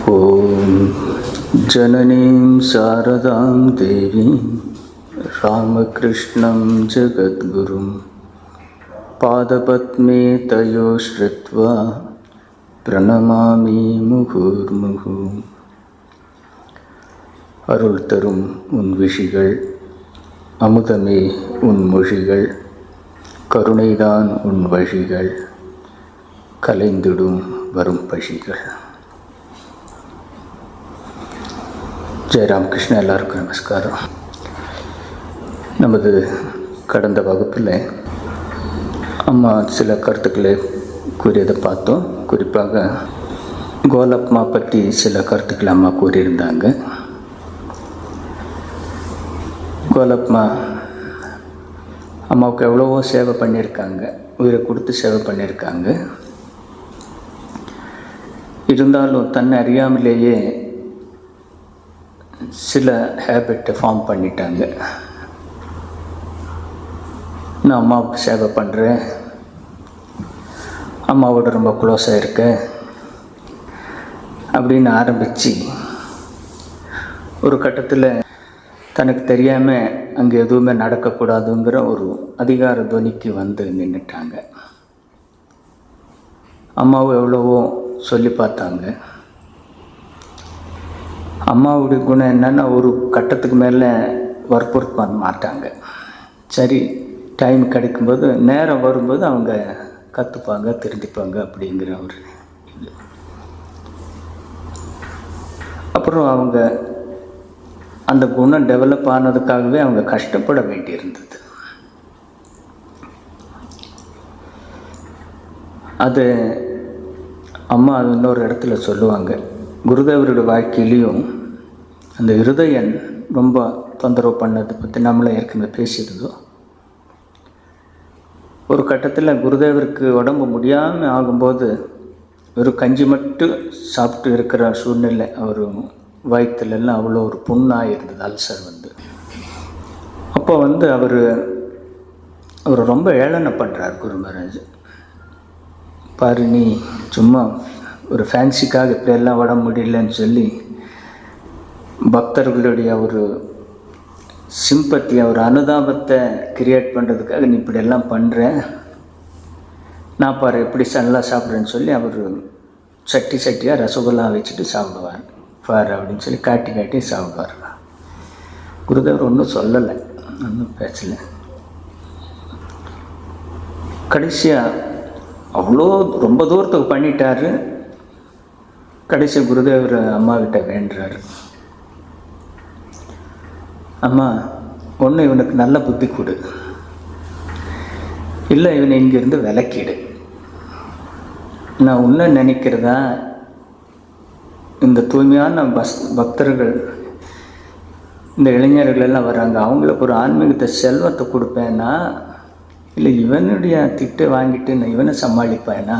ॐ जननीं शारदां देवीं रामकृष्णं जगद्गुरुं पादपद्मे तयो श्रुत्वा प्रणमामि मुहुर्मुहुः. அருள் தரும் உன் விஷிகள், அமுதமே உன் மொழிகள், கருணைதான் உன் வழிகள், கலைந்திடும் வரும் பழிகள். ஜெயராமகிருஷ்ண, எல்லாருக்கும் நமஸ்காரம். நமது கடந்த வகுப்பில் அம்மா சில கருத்துக்களை கூறியதை பார்த்தோம். குறிப்பாக கோலப்மா பற்றி சில கருத்துக்களை அம்மா கூறியிருந்தாங்க. கோலப்மா அம்மாவுக்கு எவ்வளவோ சேவை பண்ணியிருக்காங்க, உயிரை கொடுத்து சேவை பண்ணியிருக்காங்க. இருந்தாலும் தன்னை அறியாமலேயே சில ஹேபிட்டை ஃபார்ம் பண்ணிட்டாங்க. நான் அம்மாவுக்கு சேவை பண்ணுறேன், அம்மாவோட ரொம்ப க்ளோஸாக இருக்கேன் அப்படின்னு ஆரம்பித்து ஒரு கட்டத்தில் தனக்கு தெரியாமல் அங்கே எதுவுமே நடக்கக்கூடாதுங்கிற ஒரு அதிகார துவனிக்கு வந்து நின்றுட்டாங்க. அம்மாவும் எவ்வளவோ சொல்லி பார்த்தாங்க. அம்மாவுடைய குணம் என்னென்னா, ஒரு கட்டத்துக்கு மேலே வற்புறுத்த பண்ண மாட்டாங்க. சரி, டைம் கிடைக்கும்போது, நேரம் வரும்போது அவங்க கற்றுப்பாங்க, திருந்திப்பாங்க அப்படிங்கிற ஒரு இது. அப்புறம் அவங்க அந்த குணம் டெவலப் ஆனதுக்காகவே அவங்க கஷ்டப்பட வேண்டியிருந்தது. அது அம்மா அது இன்னொரு இடத்துல சொல்லுவாங்க. குருதேவருடைய வாழ்க்கையிலையும் அந்த இருதயன் ரொம்ப தொந்தரவு பண்ணதை பற்றி நம்மளே ஏற்கனவே பேசியிருந்தோம். ஒரு கட்டத்தில் குருதேவருக்கு உடம்பு முடியாமல் ஆகும்போது ஒரு கஞ்சி மட்டும் சாப்பிட்டு இருக்கிற சூழ்நிலை. அவர் வயிற்றுலெல்லாம் அவ்வளோ ஒரு புண்ணாக இருந்தது, அல்சர் வந்து. அப்போ அவர் ரொம்ப ஏளனை பண்ணுறார் குரு மகாராஜ். பாரு, நீ சும்மா ஒரு ஃபேன்சிக்காக இப்படியெல்லாம் உடம்பு முடியலன்னு சொல்லி பக்தர்களுடைய ஒரு சிம்பத்தியை, ஒரு அனுதாபத்தை கிரியேட் பண்ணுறதுக்காக நீ இப்படியெல்லாம் பண்ணுற. நான் பாரு எப்படி நல்லா சாப்பிட்றேன்னு சொல்லி அவர் சட்டியாக ரசகுல்லா வச்சுட்டு சாப்பிடுவார். பாரு அப்படின்னு சொல்லி காட்டி காட்டி சாப்பிடுவார். குருதேவர் ஒன்றும் சொல்லலை, ஒன்றும் பேசலை. கடைசியாக அவ்வளோ ரொம்ப தூரத்துக்கு பண்ணிட்டார். கடைசி குருதேவர் அம்மாக்கிட்ட வேண்டுறாரு, அம்மா ஒன்று இவனுக்கு நல்ல புத்தி கொடு, இல்லை இவனை இங்கேருந்து விலக்கிடு. நான் உன்ன நினைக்கிறதா இந்த தூய்மையான பக்தர்கள், இந்த இளைஞர்கள் எல்லாம் வர்றாங்க, அவங்களுக்கு ஒரு ஆன்மீகத்தை செல்வத்தை கொடுப்பேன்னா, இல்லை இவனுடைய திட்டு வாங்கிட்டு நான் இவனை சமாளிப்பேனா?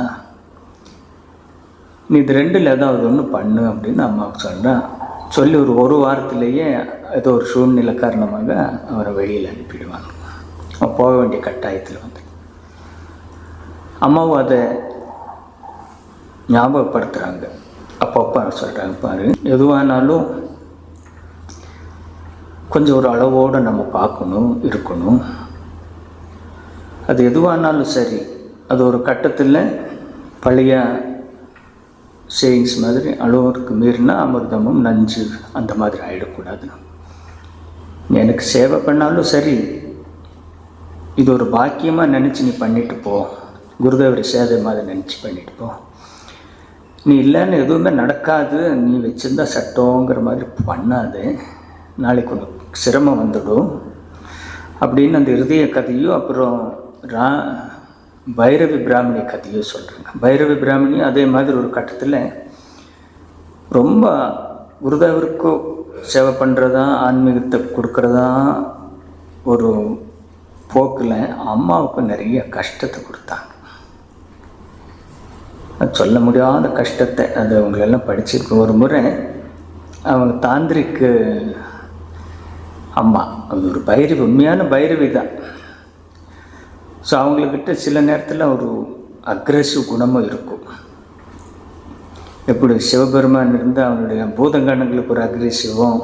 நீ இது ரெண்டில் ஏதாவது ஒன்று பண்ணு அப்படின்னு அம்மாவுக்கு சொல்கிறேன். சொல்லி ஒரு வாரத்திலேயே ஏதோ ஒரு சூழ்நிலை காரணமாக அவரை வெளியில் அனுப்பிடுவாங்க. போக வேண்டிய கட்டாயத்தில் வந்து அம்மாவும் அதை ஞாபகப்படுத்துகிறாங்க. அப்பப்போ சொல்கிறாங்க, பாரு எதுவானாலும் கொஞ்சம் ஒரு அளவோடு நம்ம பார்க்கணும், இருக்கணும். அது எதுவானாலும் சரி, அது ஒரு கட்டத்தில் பழைய சேயிங்ஸ் மாதிரி அளவுக்கு மீறினா அமிர்தமும் நஞ்சு அந்த மாதிரி ஆகிடக்கூடாது. எனக்கு சேவை பண்ணாலும் சரி, இது ஒரு பாக்கியமாக நினச்சி நீ பண்ணிட்டு போ, குருதேவர் சேவை மாதிரி நினச்சி பண்ணிட்டு போ. நீ இல்லைன்னு எதுவுமே நடக்காது, நீ வச்சுருந்தா சட்டங்கிற மாதிரி பண்ணாது, நாளைக்கு உனக்கு சிரமம் வந்துடும் அப்படின்னு அந்த இருதய கதையோ அப்புறம் பைரவி பிராமணி கதையோ சொல்கிறாங்க. பைரவி பிராமணியும் அதே மாதிரி ஒரு கட்டத்தில் ரொம்ப குருதேவருக்கு சேவை பண்ணுறதா, ஆன்மீகத்தை கொடுக்குறதா ஒரு போக்கில் அம்மாவுக்கு நிறைய கஷ்டத்தை கொடுத்தாங்க. அது சொல்ல முடியாத கஷ்டத்தை. அது அவங்களெல்லாம் படிச்சிருக்க. ஒரு முறை அவங்க தாந்திரிக்கு அம்மா, அது ஒரு பைரவி, உண்மையான பைரவி தான். ஸோ அவங்கக்கிட்ட சில நேரத்தில் ஒரு அக்ரெசிவ் குணமும் இருக்கும். எப்படி சிவபெருமான் இருந்து அவனுடைய பூதங்கணங்களுக்கு ஒரு அக்ரெசிவும்,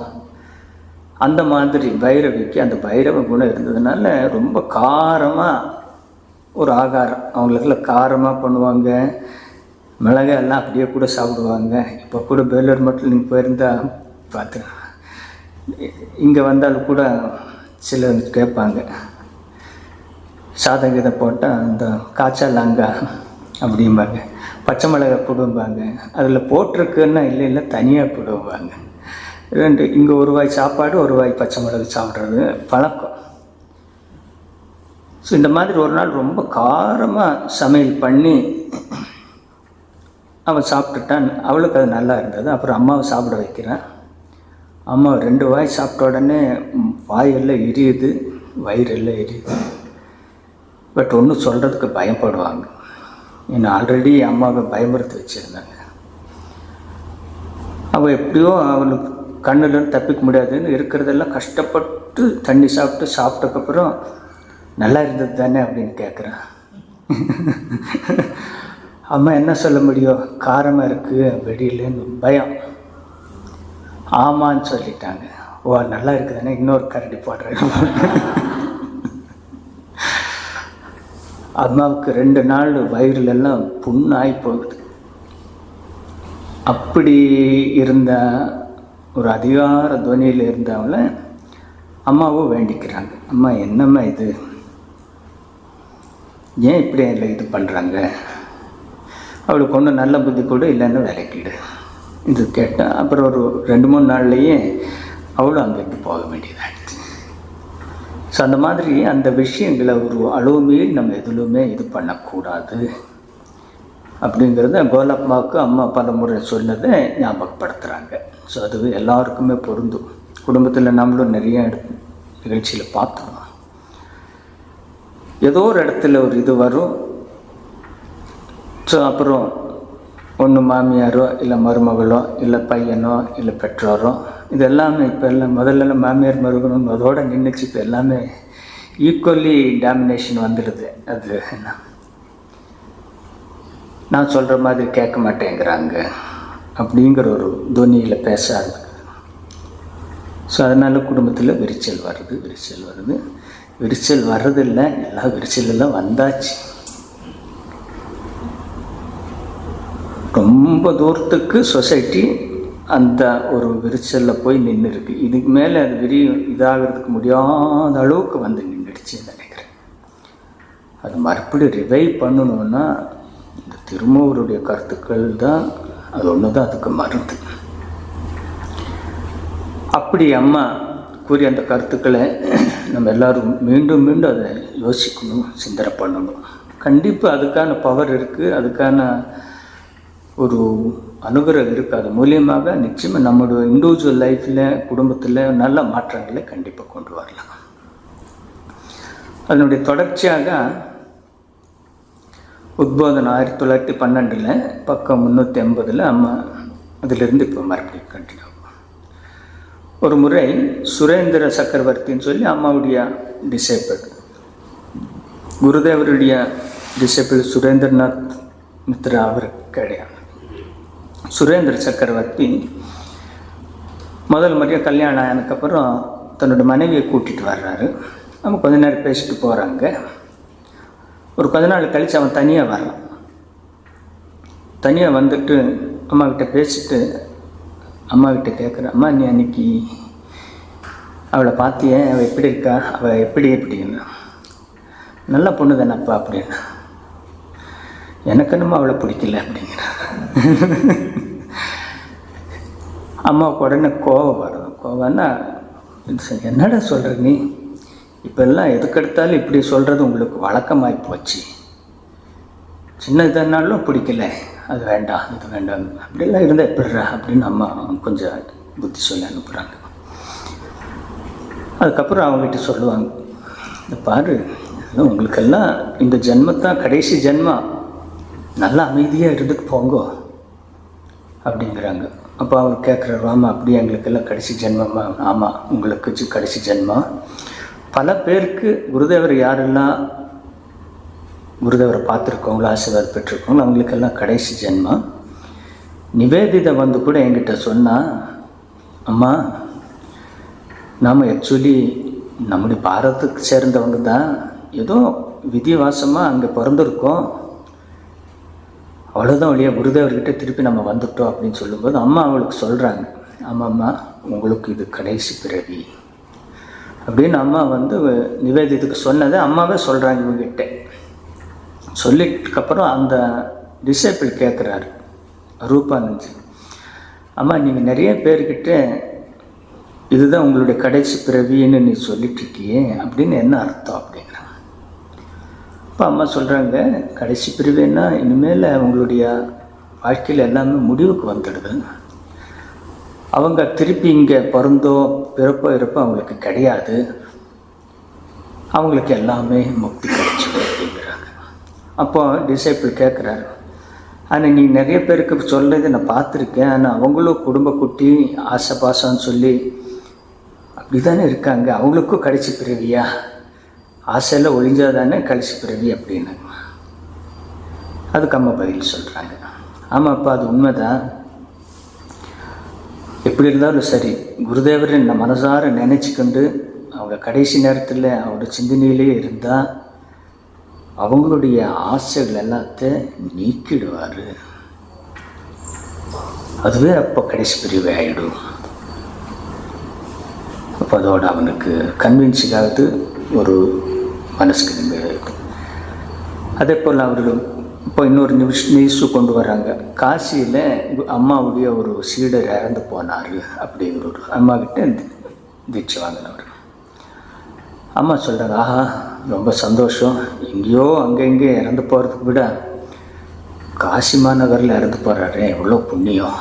அந்த மாதிரி பைரவிக்கு அந்த பைரவ குணம் இருந்ததுனால ரொம்ப காரமாக ஒரு ஆகாரம், அவங்களுக்கெல்லாம் காரமாக பண்ணுவாங்க. மிளகாயெல்லாம் அப்படியே கூட சாப்பிடுவாங்க. இப்போ கூட வேலூர் மட்டும் நீங்கள் போயிருந்தால் பார்த்து, இங்கே வந்தாலும் கூட சிலர் கேட்பாங்க, சாதம் இதை போட்டால் அந்த காய்ச்சலாங்க அப்படிம்பாங்க. பச்சை மிளகாய் போடுவாங்க, அதில் போட்டிருக்குன்னா இல்லை இல்லை தனியாக போடுவாங்க. ரெண்டு இங்கே ஒரு வாய் சாப்பாடு ஒரு வாய் பச்சை மிளகாய் சாப்பிட்றது பழக்கம். ஸோ இந்த மாதிரி ஒரு நாள் ரொம்ப காரமாக சமையல் பண்ணி அவன் சாப்பிட்டுட்டான். அவளுக்கு அது நல்லா இருந்தது. அப்புறம் அம்மாவை சாப்பிட வைக்கிறேன். அம்மா 2 வாய் சாப்பிட்ட உடனே வாயெல்லாம் எரியுது, வயிறெல்லாம் எரியுது. பட் ஒன்றும் சொல்கிறதுக்கு பயப்படுவாங்க. என்னை ஆல்ரெடி அம்மாவை பயமுறுத்தி வச்சுருந்தாங்க. அவள் எப்படியோ அவளுக்கு கண்ணுலேருந்து தப்பிக்க முடியாதுன்னு இருக்கிறதெல்லாம் கஷ்டப்பட்டு தண்ணி சாப்பிட்டதுக்கப்புறம் நல்லா இருந்தது தானே அப்படின்னு கேட்குறேன். அம்மா என்ன சொல்ல முடியும், காரமாக இருக்குது வெடியிலன்னு பயம். ஆமான்னு சொல்லிட்டாங்க. ஓ நல்லா இருக்குதானே, இன்னொரு கரண்டி போடுறேன். அம்மாவுக்கு 2 நாள் வயிறுலெல்லாம் புண்ணாகி போகுது. அப்படி இருந்த ஒரு அதிகார துவனியில் இருந்தவங்கள அம்மாவும் வேண்டிக்கிறாங்க. அம்மா என்னம்மா இது, ஏன் இப்படி இல்லை இது பண்ணுறாங்க, அவளுக்கு ஒன்றும் நல்ல புத்தி கூட இல்லைன்னு விளக்கிடு இது கேட்டால். அப்புறம் ஒரு 2-3 நாள்லேயே அவளும் அங்கேருந்து போக வேண்டியதாகிடுச்சு. ஸோ அந்த மாதிரி அந்த விஷயங்களை ஒரு அளவு மீறி நம்ம எதுலுமே இது பண்ணக்கூடாது அப்படிங்கிறத கோலம்மாவுக்கு அம்மா பல முறை சொன்னதை ஞாபகப்படுத்துகிறாங்க. ஸோ அது எல்லாருக்குமே பொருந்தும். குடும்பத்தில் நம்மளும் நிறைய நிகழ்ச்சியில் பார்த்தோம். ஏதோ ஒரு இடத்துல ஒரு இது வரும். ஸோ அப்புறம் ஒன்று மாமியாரோ இல்லை மருமகளோ இல்லை பையனோ இல்லை பெற்றோரோ, இது எல்லாமே இப்போ எல்லாம் முதல்ல மாமியார் மருமகனும் அதோடு நின்றுச்சு. இப்போ எல்லாமே ஈக்குவலி டாமினேஷன் வந்துடுது. அது என்ன, நான் சொல்கிற மாதிரி கேட்க மாட்டேங்கிறாங்க அப்படிங்கிற ஒரு துணியில் பேச ஆரம்பிக்குது. ஸோ அதனால் குடும்பத்தில் விரிச்சல் வருது. விரிச்சல் வர்றதில்லை, எல்லா விரிச்சலெல்லாம் வந்தாச்சு. ரொம்ப தூரத்துக்கு சொசைட்டி அந்த ஒரு விரிச்சலில் போய் நின்று இருக்குது. இதுக்கு மேலே அது இதாகிறதுக்கு முடியாத அளவுக்கு வந்து நின்றுடுச்சுன்னு நினைக்கிறேன். அது மறுபடியும் ரிவைவ் பண்ணணுன்னா இந்த திருமூருடைய கருத்துக்கள் தான், அது ஒன்று தான் அதுக்கு மருந்து. அப்படி அம்மா கூறிய அந்த கருத்துக்களை நம்ம எல்லோரும் மீண்டும் மீண்டும் அதை யோசிக்கணும், சிந்தனை பண்ணணும். கண்டிப்பாக அதுக்கான பவர் இருக்குது, அதுக்கான ஒரு அனுகிரகம் இருக்குது. அது மூலியமாக நிச்சயமாக நம்மளுடைய இண்டிவிஜுவல் லைஃப்பில் குடும்பத்தில் நல்ல மாற்றங்களை கண்டிப்பாக கொண்டு வரலாம். அதனுடைய தொடர்ச்சியாக உத்போதனம் 1912 பக்கம் 380 அம்மா அதிலிருந்து இப்போ மறுபடியும் கண்டினியூ. ஒரு முறை சுரேந்திர சக்கரவர்த்தின்னு சொல்லி அம்மாவுடைய டிசேபிள், குருதேவருடைய டிசேபிள் சுரேந்திரநாத் மித்ரா அவருக்கு கிடையாது. சுரேந்திர சக்கரவர்த்தி முதல் முறையாக கல்யாணம் ஆனதுக்கப்புறம் தன்னோட மனைவியை கூட்டிகிட்டு வர்றாரு. அவங்க கொஞ்ச நேரம் பேசிட்டு போகிறாங்க. ஒரு கொஞ்ச நாள் கழித்து அவன் தனியாக வர்றான். தனியாக வந்துட்டு அம்மாக்கிட்ட பேசிட்டு அம்மாக்கிட்ட கேட்குறேன், அம்மா நீ அன்னைக்கு அவளை பார்த்தியே, அவள் எப்படி இருக்கா, அவள் எப்படின்னு. நல்ல பொண்ணு தானப்பா அப்படின்னு. எனக்கு என்னமோ அவளை பிடிக்கல அப்படிங்கிறான். அம்மாவுக்கு உடனே கோபம் வரும். கோபம்னா என்னடா சொல்கிற நீ, இப்போல்லாம் எதுக்கெடுத்தாலும் இப்படி சொல்கிறது உங்களுக்கு வழக்கமாகி போச்சு. சின்ன இதனாலும் பிடிக்கல, அது வேண்டாம் இது வேண்டாம் அப்படிலாம் இருந்தால் எப்படிறா அப்படின்னு அம்மா கொஞ்சம் புத்தி சொல்லி அனுப்புகிறாங்க. அதுக்கப்புறம் அவங்ககிட்ட சொல்லுவாங்க, இந்த பாரு உங்களுக்கெல்லாம் இந்த ஜென்மத்தான் கடைசி ஜென்மம், நல்லா அமைதியாக இருந்துட்டு போங்கோ அப்படிங்கிறாங்க. அப்போ அவர் கேட்குறாரு, ஆமாம் அப்படியே எங்களுக்கெல்லாம் கடைசி ஜென்மமா? ஆமாம் உங்களுக்கு கடைசி ஜென்மம். பல பேருக்கு குருதேவர் யாரெல்லாம் குருதேவரை பார்த்துருக்கவங்களோ ஆசீர்வாதம் பெற்றிருக்கவங்களோ அவங்களுக்கெல்லாம் கடைசி ஜென்மம். நிவேதிதா வந்து கூட என்கிட்ட சொன்னால், அம்மா நாம் ஆக்சுவலி நம்முடைய பாரதத்துக்கு சேர்ந்தவங்க தான், ஏதோ விதிவாசமாக அங்கே பிறந்திருக்கோம், அவ்வளோதான் வழியா குருதேவர்கிட்ட திருப்பி நம்ம வந்துட்டோம் அப்படின்னு சொல்லும்போது அம்மா அவளுக்கு சொல்கிறாங்க, ஆமாம்மா உங்களுக்கு இது கடைசி பிறவி அப்படின்னு அம்மா வந்து நிவேதித்துக்கு சொன்னதை அம்மாவே சொல்கிறாங்க இவங்ககிட்ட. சொல்லிட்டுக்கப்புறம் அந்த டிசைபிள் கேட்குறாரு ரூபானந்த், அம்மா நீங்கள் நிறைய பேர்கிட்ட இதுதான் உங்களுடைய கடைசி பிறவின்னு நீ சொல்லிட்டுருக்கியே அப்படின்னு என்ன அர்த்தம் அப்படிங்கிறாங்க. இப்போ அம்மா சொல்கிறாங்க, கடைசி பிறவின்னா இனிமேல் அவங்களுடைய வாழ்க்கையில் எல்லாமே முடிவுக்கு வந்துடுது, அவங்க திருப்பி இங்கே பிறந்தோ பிறப்போ இருப்போ அவங்களுக்கு கிடையாது, அவங்களுக்கு எல்லாமே முக்தி கிடைச்சிடும் அப்படிங்கிறாங்க. அப்போ டிசைபிள் கேட்குறாரு, ஆனால் நீ நிறைய பேருக்கு சொல்கிறது நான் பார்த்துருக்கேன், ஆனால் அவங்களும் குடும்ப குட்டி ஆசை பாசம்னு சொல்லி அப்படி தானே இருக்காங்க, அவங்களுக்கும் கடைசி பிறவியா, ஆசையில் ஒழிஞ்சாதானே கடைசி பிறவி அப்படின்னு. அதுக்கு அம்மா பதில் சொல்கிறாங்க, ஆமாப்பா அது உண்மைதான், எப்படி இருந்தாலும் சரி குருதேவரை நம்ம மனசார நினச்சிக்கொண்டு அவங்க கடைசி நேரத்தில் அவரோட சிந்தனையிலே இருந்தால் அவங்களுடைய ஆசைகள் எல்லாத்தையும் நீக்கிடுவார், அதுவே அப்போ கடைசி பிரிவு ஆகிடும். அப்போ அதோடு அவனுக்கு கன்வின்ஸுக்காவது ஒரு மனசுக்கு நிம்மதி. அதே போல் அவர்கள் இப்போ இன்னொரு நியூஸு கொண்டு வராங்க, காசியில் அம்மாவுடைய ஒரு சீடர் இறந்து போனார் அப்படிங்கிற ஒரு அம்மாக்கிட்ட தீட்சை வாங்கினவர். அம்மா சொல்கிறாங்க, ஆஹா ரொம்ப சந்தோஷம், எங்கேயோ அங்கே இங்கே இறந்து போகிறதுக்கு விட காசி மாநகரில் இறந்து போகிறாரு, எவ்வளோ புண்ணியம்,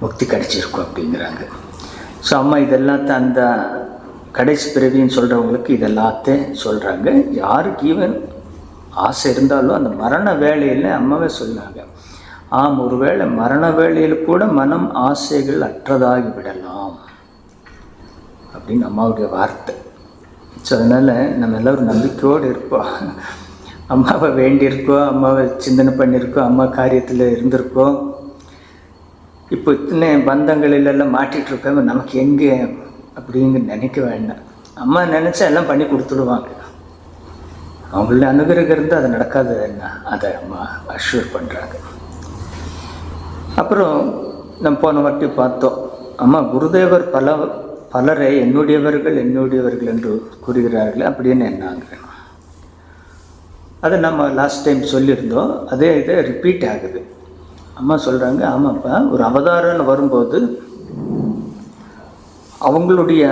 முக்தி கிடைச்சிருக்கும் அப்படிங்கிறாங்க. ஸோ அம்மா இதெல்லாத்தையும் அந்த கடைசி பிறவின்னு சொல்கிறவங்களுக்கு இதெல்லாத்தையும் சொல்கிறாங்க. யாருக்கு ஈவன் ஆசை இருந்தாலும் அந்த மரண வேளையில் அம்மாவே சொன்னாங்க, ஆம் ஒருவேளை மரண வேளையில் கூட மனம் ஆசைகள் அற்றதாகி விடலாம் அப்படின்னு அம்மாவுடைய வார்த்தை. ஸோ அதனால் நம்ம எல்லோரும் நம்பிக்கையோடு இருப்போம், அம்மாவை வேண்டியிருக்கோம், அம்மாவை சிந்தனை பண்ணியிருக்கோம், அம்மா காரியத்தில் இருந்திருக்கோம். இப்போ இத்தனை பந்தங்களிலெல்லாம் மாட்டிகிட்ருக்காங்க, நமக்கு எங்கே அப்படிங்க நினைக்க வேண்டாம், அம்மா நினச்சா எல்லாம் பண்ணி கொடுத்துடுவாங்க, அவங்கள அனுகிரகம் இருந்தால் அது நடக்காது என்ன, அதை அம்மா அஷ்யூர் பண்ணுறாங்க. அப்புறம் நம்ம போன வாட்டி பார்த்தோம், அம்மா குருதேவர் பலரை என்னுடையவர்கள் என்று கூறுகிறார்கள் அப்படின்னு என்னாங்க. அதை நம்ம லாஸ்ட் டைம் சொல்லியிருந்தோம், அதே இதை ரிப்பீட் ஆகுது. அம்மா சொல்கிறாங்க, ஆமாப்பா ஒரு அவதாரம்னு வரும்போது அவங்களுடைய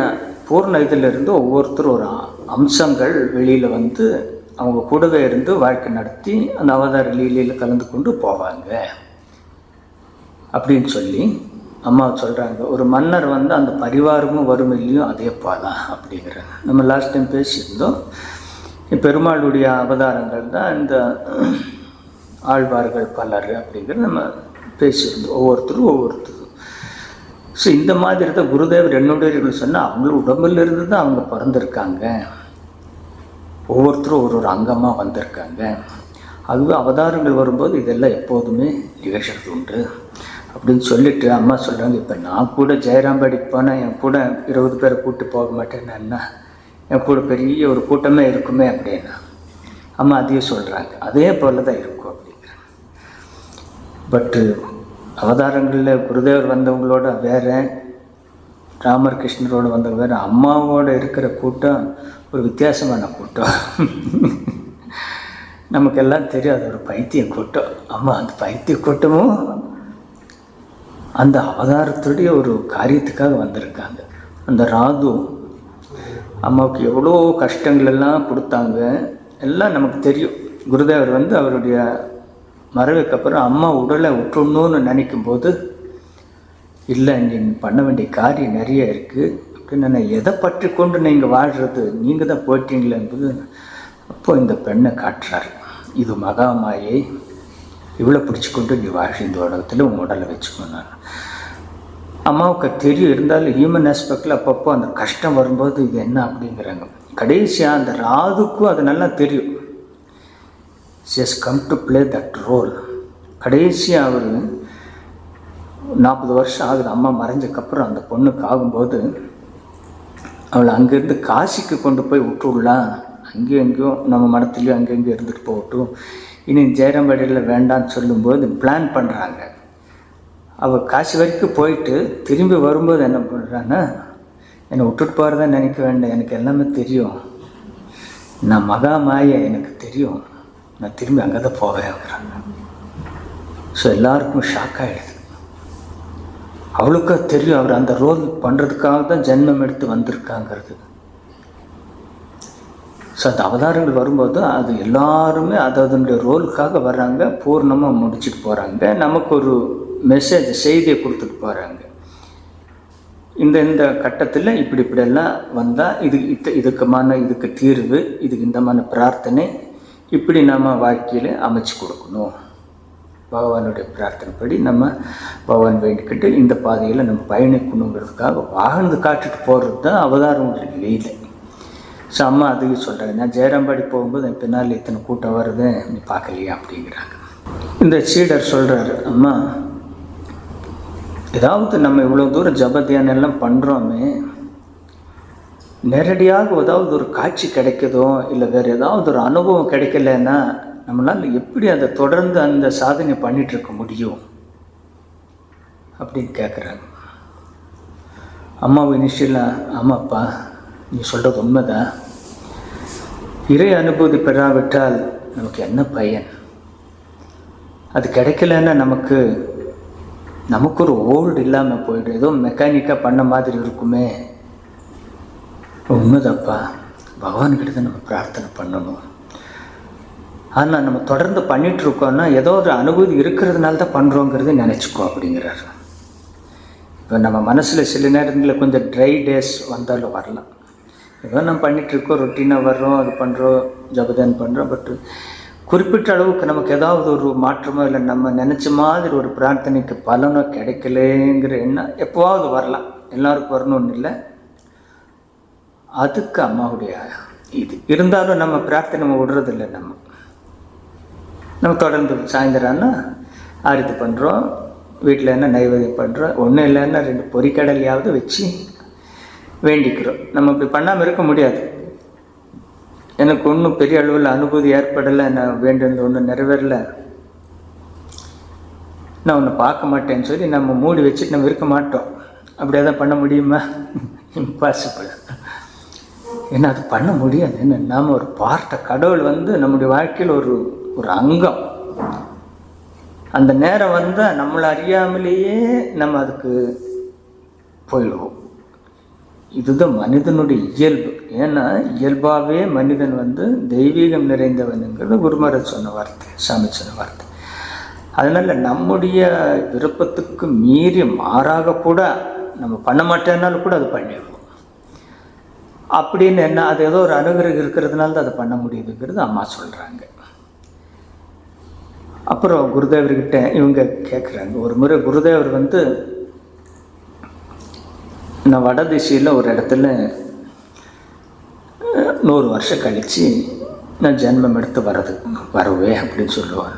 பூர்ண இதிலிருந்து ஒவ்வொருத்தரும் ஒரு அம்சங்கள் வெளியில் வந்து அவங்க கூடவே இருந்து வாழ்க்கை நடத்தி அந்த அவதார லீலையில் கலந்து கொண்டு போவாங்க அப்படின்னு சொல்லி அம்மா சொல்கிறாங்க. ஒரு மன்னர் வந்து அந்த பரிவாரமும் வறுமையிலையும் அதே போலாம் அப்படிங்கிறாங்க. நம்ம லாஸ்ட் டைம் பேசியிருந்தோம், பெருமாளுடைய அவதாரங்கள் தான் இந்த ஆழ்வார்கள் பலர் அப்படிங்கிறது நம்ம பேசியிருந்தோம், ஒவ்வொருத்தரும். ஸோ இந்த மாதிரி தான் குருதேவர் என்னுடையவர்கள் சொன்னால் அவங்களும் உடம்புல இருந்து தான் அவங்க பிறந்திருக்காங்க, ஒவ்வொருத்தரும் ஒரு அங்கமாக வந்திருக்காங்க. அதுவே அவதாரங்கள் வரும்போது இதெல்லாம் எப்போதுமே நிகழ்ச்சி உண்டு அப்படின்னு சொல்லிட்டு அம்மா சொல்கிறாங்க, இப்போ நான் கூட ஜெயராம்பேடிக்கு போனால் என் கூட 20 பேரை கூப்பிட்டு போக மாட்டேன்னா என்ன, என் கூட பெரிய ஒரு கூட்டமே இருக்குமே அப்படின்னா அம்மா அதையும் சொல்கிறாங்க. அதே போல் தான் இருக்கும் அப்படிங்கிறாங்க. பட்டு அவதாரங்களில் குருதேவர் வந்தவங்களோட வேறு, ராமர் கிருஷ்ணரோடு வந்தவங்க வேறு, அம்மாவோடு இருக்கிற கூட்டம் ஒரு வித்தியாசமான கூட்டம். நமக்கெல்லாம் தெரியும் அது ஒரு பைத்திய கூட்டம். அம்மா அந்த பைத்திய கூட்டமும் அந்த அவதாரத்துடைய ஒரு காரியத்துக்காக வந்திருக்காங்க. அந்த ராது அம்மாவுக்கு எவ்வளோ கஷ்டங்கள் எல்லாம் கொடுத்தாங்க, எல்லாம் நமக்கு தெரியும். குருதேவர் வந்து அவருடைய மறைவுக்கு அப்புறம் அம்மா உடலை விட்டுணுன்னு நினைக்கும் போது, இல்லை நீ பண்ண வேண்டிய காரியம் நிறைய இருக்குது அப்படின்னு, நான் எதை பற்றி கொண்டு நீங்கள் வாழ்கிறது, நீங்கள் தான் போயிட்டீங்களே என்பது அப்போ இந்த பெண்ணை காட்டுறாரு. இது மகாமாயை, இவ்வளோ பிடிச்சி கொண்டு நீ வாழ், இந்த உலகத்தில் உன் உடலை வச்சுக்கணும். அம்மாவுக்கு தெரியும், இருந்தாலும் ஹியூமன் ஆஸ்பெக்டில் அப்பப்போ அந்த கஷ்டம் வரும்போது இது என்ன அப்படிங்கிறாங்க. கடைசியாக அந்த ராதுக்கும் அது நல்லா தெரியும். she has come to play that role. கடைசியாக அவர் 40 வருஷம் ஆகுது அம்மா மறைஞ்சக்கப்புறம். அந்த பொண்ணுக்கு ஆகும்போது அவளை அங்கேருந்து காசிக்கு கொண்டு போய் விட்டுடலாம், அங்கேயும் எங்கேயும் நம்ம மடத்துலேயும் அங்கெங்கேயும் இருந்துட்டு போகட்டும், இனி ஜெயராம்பேட்டையில் வேண்டான்னு சொல்லும்போது பிளான் பண்ணுறாங்க. அவள் காசி வரைக்கும் போயிட்டு திரும்பி வரும்போது என்ன பண்ணுறான்னா, என்னை விட்டுட்டு போகிறதா நினைக்க வேண்டாம், எனக்கு எல்லாமே தெரியும், நான் மகா மாயை எனக்கு தெரியும், நான் திரும்பி அங்கே தான் போவேங்கிறாங்க. ஸோ எல்லாருக்கும் ஷாக் ஆகிடுது. அவளுக்கு தெரியும் அவர் அந்த ரோல் பண்ணுறதுக்காக தான் ஜென்மம் எடுத்து வந்திருக்காங்கிறது. ஸோ அந்த அவதாரங்கள் வரும்போது அது எல்லாருமே அதனுடைய ரோலுக்காக வர்றாங்க, பூர்ணமாக முடிச்சுட்டு போகிறாங்க, நமக்கு ஒரு மெசேஜ் செய்தியை கொடுத்துட்டு போகிறாங்க. இந்த கட்டத்தில் இப்படியெல்லாம் வந்தால் இதுக்கு தீர்வு, இதுக்கு இந்தமான பிரார்த்தனை இப்படி நம்ம வாழ்க்கையில் அமைச்சு கொடுக்கணும். பகவானுடைய பிரார்த்தனைப்படி நம்ம பகவான் வேண்டிக்கிட்டு இந்த பாதையில் நம்ம பயணிக்கணுங்கிறதுக்காக வாழ்ந்து காட்டுட்டு போகிறது தான் அவதாரங்களுடைய லீலை. ஸோ அம்மா அதுக்கு சொல்கிறாங்க, நான் ஜெயராம்பாடி போகும்போது என் பின்னால் இத்தனை கூட்டம் வருது, நீ பார்க்கலையா அப்படிங்கிறாங்க. இந்த சீடர் சொல்கிறாரு, அம்மா ஏதாவது நம்ம இவ்வளோ தூரம் ஜபத்தியானம் எல்லாம் பண்ணுறோமே, நேரடியாக ஏதாவது ஒரு காட்சி கிடைக்குதோ இல்லை வேறு ஏதாவது ஒரு அனுபவம் கிடைக்கலன்னா நம்மளால் எப்படி அதை தொடர்ந்து அந்த சாதனை பண்ணிகிட்ருக்க முடியும் அப்படின்னு கேட்குறாங்க. அம்மாவை இனிஷியலாக, ஆமாப்பா நீ சொல்கிறது உண்மைதான், இறை அனுபூதி பெறாவிட்டால் நமக்கு என்ன பயன், அது கிடைக்கலன்னா நமக்கு ஒரு ஓல்டு இல்லாமல் போய்டும், ஏதோ மெக்கானிக்காக பண்ண மாதிரி இருக்குமே. உண்மைதாப்பா, பகவான்கிட்ட தான் நம்ம பிரார்த்தனை பண்ணணும், ஆனால் நம்ம தொடர்ந்து பண்ணிகிட்ருக்கோன்னா ஏதோ ஒரு அனுபூதி இருக்கிறதுனால தான் பண்ணுறோங்கிறது நினச்சிக்கோ அப்படிங்கிறார். இப்போ நம்ம மனசில் சில நேரங்களில் கொஞ்சம் ட்ரை டேஸ் வந்தாலும் வரலாம், ஏதோ நம்ம பண்ணிகிட்ருக்கோம், ரொட்டீனாக வர்றோம், அது பண்ணுறோம், ஜபதான் பண்ணுறோம், பட் குறிப்பிட்ட அளவுக்கு நமக்கு ஏதாவது ஒரு மாற்றமோ இல்லை நம்ம நினச்ச மாதிரி ஒரு பிரார்த்தனைக்கு பலனோ கிடைக்கலேங்கிற எண்ணம் எப்போவாவது வரலாம், எல்லாருக்கும் வரணும்னு இல்லை. அதுக்கு அம்மாவுடைய இது இருந்தாலும் நம்ம பிரார்த்தனை நம்ம விடுறதில்லை. நம்ம தொடர்ந்து சாயந்தரம்னா ஆரத்தி பண்ணுறோம், வீட்டில் என்ன நைவேத்தியம் பண்ணுறோம், ஒன்றும் இல்லைன்னா 2 பொரிக்கடலையாவது வச்சு வேண்டிக்கிறோம். நம்ம இப்படி பண்ணாமல் இருக்க முடியாது. எனக்கு ஒன்றும் பெரிய அளவில் அனுபூதி ஏற்படலை, நான் வேண்டியது ஒன்றும் நிறைவேறலை, நான் ஒன்று பார்க்க மாட்டேன்னு சொல்லி நம்ம மூடி வச்சுட்டு நம்ம இருக்க மாட்டோம். அப்படியே தான் பண்ண முடியுமா? இம்பாசிபிள். ஏன்னா அது பண்ண முடியாது. என்ன நாம் ஒரு பார்ட்ட கடவுள் நம்முடைய வாழ்க்கையில் ஒரு அங்கம். அந்த நேரம் வந்தால் நம்மளை அறியாமலேயே நம்ம அதுக்கு போயிடுவோம். இதுதான் மனிதனுடைய இயல்பு. ஏன்னா இயல்பாகவே மனிதன் தெய்வீகம் நிறைந்தவனுங்கிறது குருமரர் சொன்ன வார்த்தை, சாமி சொன்ன வார்த்தை. அதனால் நம்முடைய விருப்பத்துக்கு மீறி மாறாக கூட நம்ம பண்ண மாட்டேன்னாலும் கூட அது பண்ணிடுவோம். அப்படின்னு என்ன, அது ஏதோ ஒரு அனுகிரகம் இருக்கிறதுனால தான் அதை பண்ண முடியுதுங்கிறது அம்மா சொல்கிறாங்க. அப்புறம் குருதேவர்கிட்ட இவங்க கேட்குறாங்க. ஒரு முறை குருதேவர் நான் வட திசையில் ஒரு இடத்துல 100 வருஷம் கழித்து நான் ஜென்மம் எடுத்து வரவே அப்படின்னு சொல்லுவார்.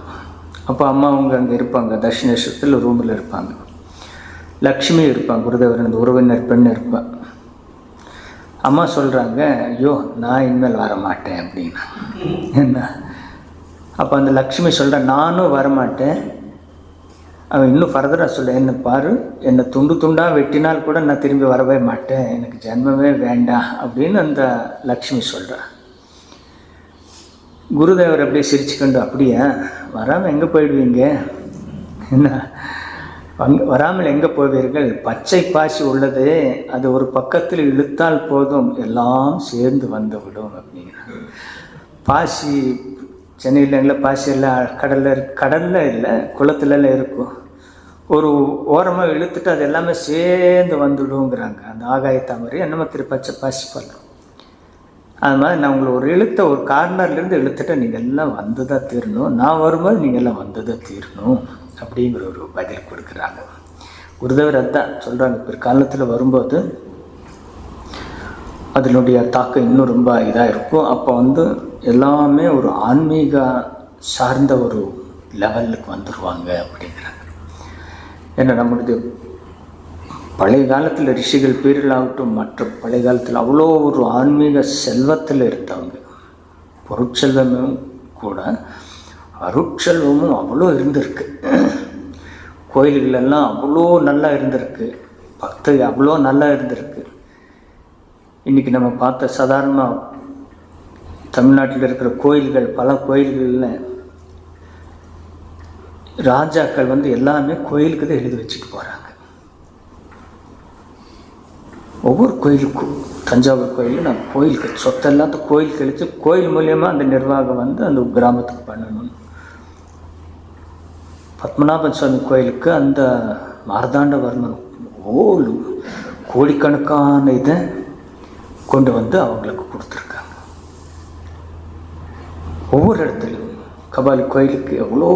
அப்போ அம்மா அவங்க அங்கே இருப்பாங்க, தட்சிணேஸ்வரத்தில் ரூமில் இருப்பாங்க. லக்ஷ்மி இருப்பாங்க, குருதேவர் அந்த உறவினர் பெண் இருப்பாள். அம்மா சொல்கிறாங்க, ஐயோ நான் இனிமேல் வரமாட்டேன் அப்படின்னா. என்ன அப்போ அந்த லக்ஷ்மி சொல்கிற, நானும் வரமாட்டேன். அவன் இன்னும் ஃபர்தராக சொல்ல, என்ன பாரு, என்னை துண்டு துண்டாக வெட்டினால் கூட நான் திரும்பி வரவே மாட்டேன், எனக்கு ஜென்மமே வேண்டாம் அப்படின்னு அந்த லக்ஷ்மி சொல்கிறா. குருதேவர் அப்படியே சிரிச்சுக்கொண்டு, அப்படியா வராமல் எங்கே போயிடுவீங்க, என்ன வராமல் எங்கே போவீர்கள், பச்சை பாசி உள்ளது, அது ஒரு பக்கத்தில் இழுத்தால் போதும் எல்லாம் சேர்ந்து வந்துவிடும் அப்படிங்கிறாங்க. பாசி சென்னையில் எல்லாம் பாசி எல்லாம் கடலில் இல்லை குளத்துலலாம் இருக்கும், ஒரு ஓரமாக இழுத்துட்டு அது எல்லாமே சேர்ந்து வந்துடுங்கிறாங்க. அந்த ஆகாய தாமரை நம்ம பச்சை பாசி பண்ணலாம். அது மாதிரி நான் உங்களை ஒரு கார்னர்லேருந்து இழுத்துட்டு நீங்கள் எல்லாம் வந்து தான் தீரணும், நான் வரும்போது நீங்கள் எல்லாம் வந்து தான் தீரணும் அப்படிங்கிற ஒரு பதில் கொடுக்குறாங்க. குருதேவர் அதான் சொல்கிறாங்க, பிற்காலத்தில் வரும்போது அதனுடைய தாக்கம் இன்னும் ரொம்ப இதாக இருக்கும். அப்போ எல்லாமே ஒரு ஆன்மீக சார்ந்த ஒரு லெவலுக்கு வந்துடுவாங்க அப்படிங்கிறாங்க. ஏன்னா நம்முடைய பழைய காலத்தில் ரிஷிகள் பேரிலாகட்டும் மற்ற பழைய காலத்தில் அவ்வளோ ஒரு ஆன்மீக செல்வத்தில் இருந்தவங்க. பொருட்செல்வமும் கூட அருட்செல்வமும் அவ்வளோ இருந்திருக்கு. கோயில்களெல்லாம் அவ்வளோ நல்லா இருந்திருக்கு, பக்தி அவ்வளோ நல்லா இருந்திருக்கு. இன்றைக்கி நம்ம பார்த்த சாதாரணமாக தமிழ்நாட்டில் இருக்கிற கோயில்கள், பல கோயில்களில் ராஜாக்கள் எல்லாமே கோயிலுக்கு தான் எழுதி வச்சுட்டு போகிறாங்க. ஒவ்வொரு கோயிலுக்கும், தஞ்சாவூர் கோயிலில் நான் கோயிலுக்கு சொத்தெல்லாம் கோயில் கழித்து கோயில் மூலியமாக அந்த நிர்வாகம் அந்த கிராமத்துக்கு பண்ணணும். பத்மநாபன் சுவாமி கோயிலுக்கு அந்த மார்தாண்டவர்மன் கோடிக்கணக்கான இதை கொண்டு அவங்களுக்கு கொடுத்துருக்காங்க. ஒவ்வொரு இடத்துலையும் கபாலி கோயிலுக்கு எவ்வளோ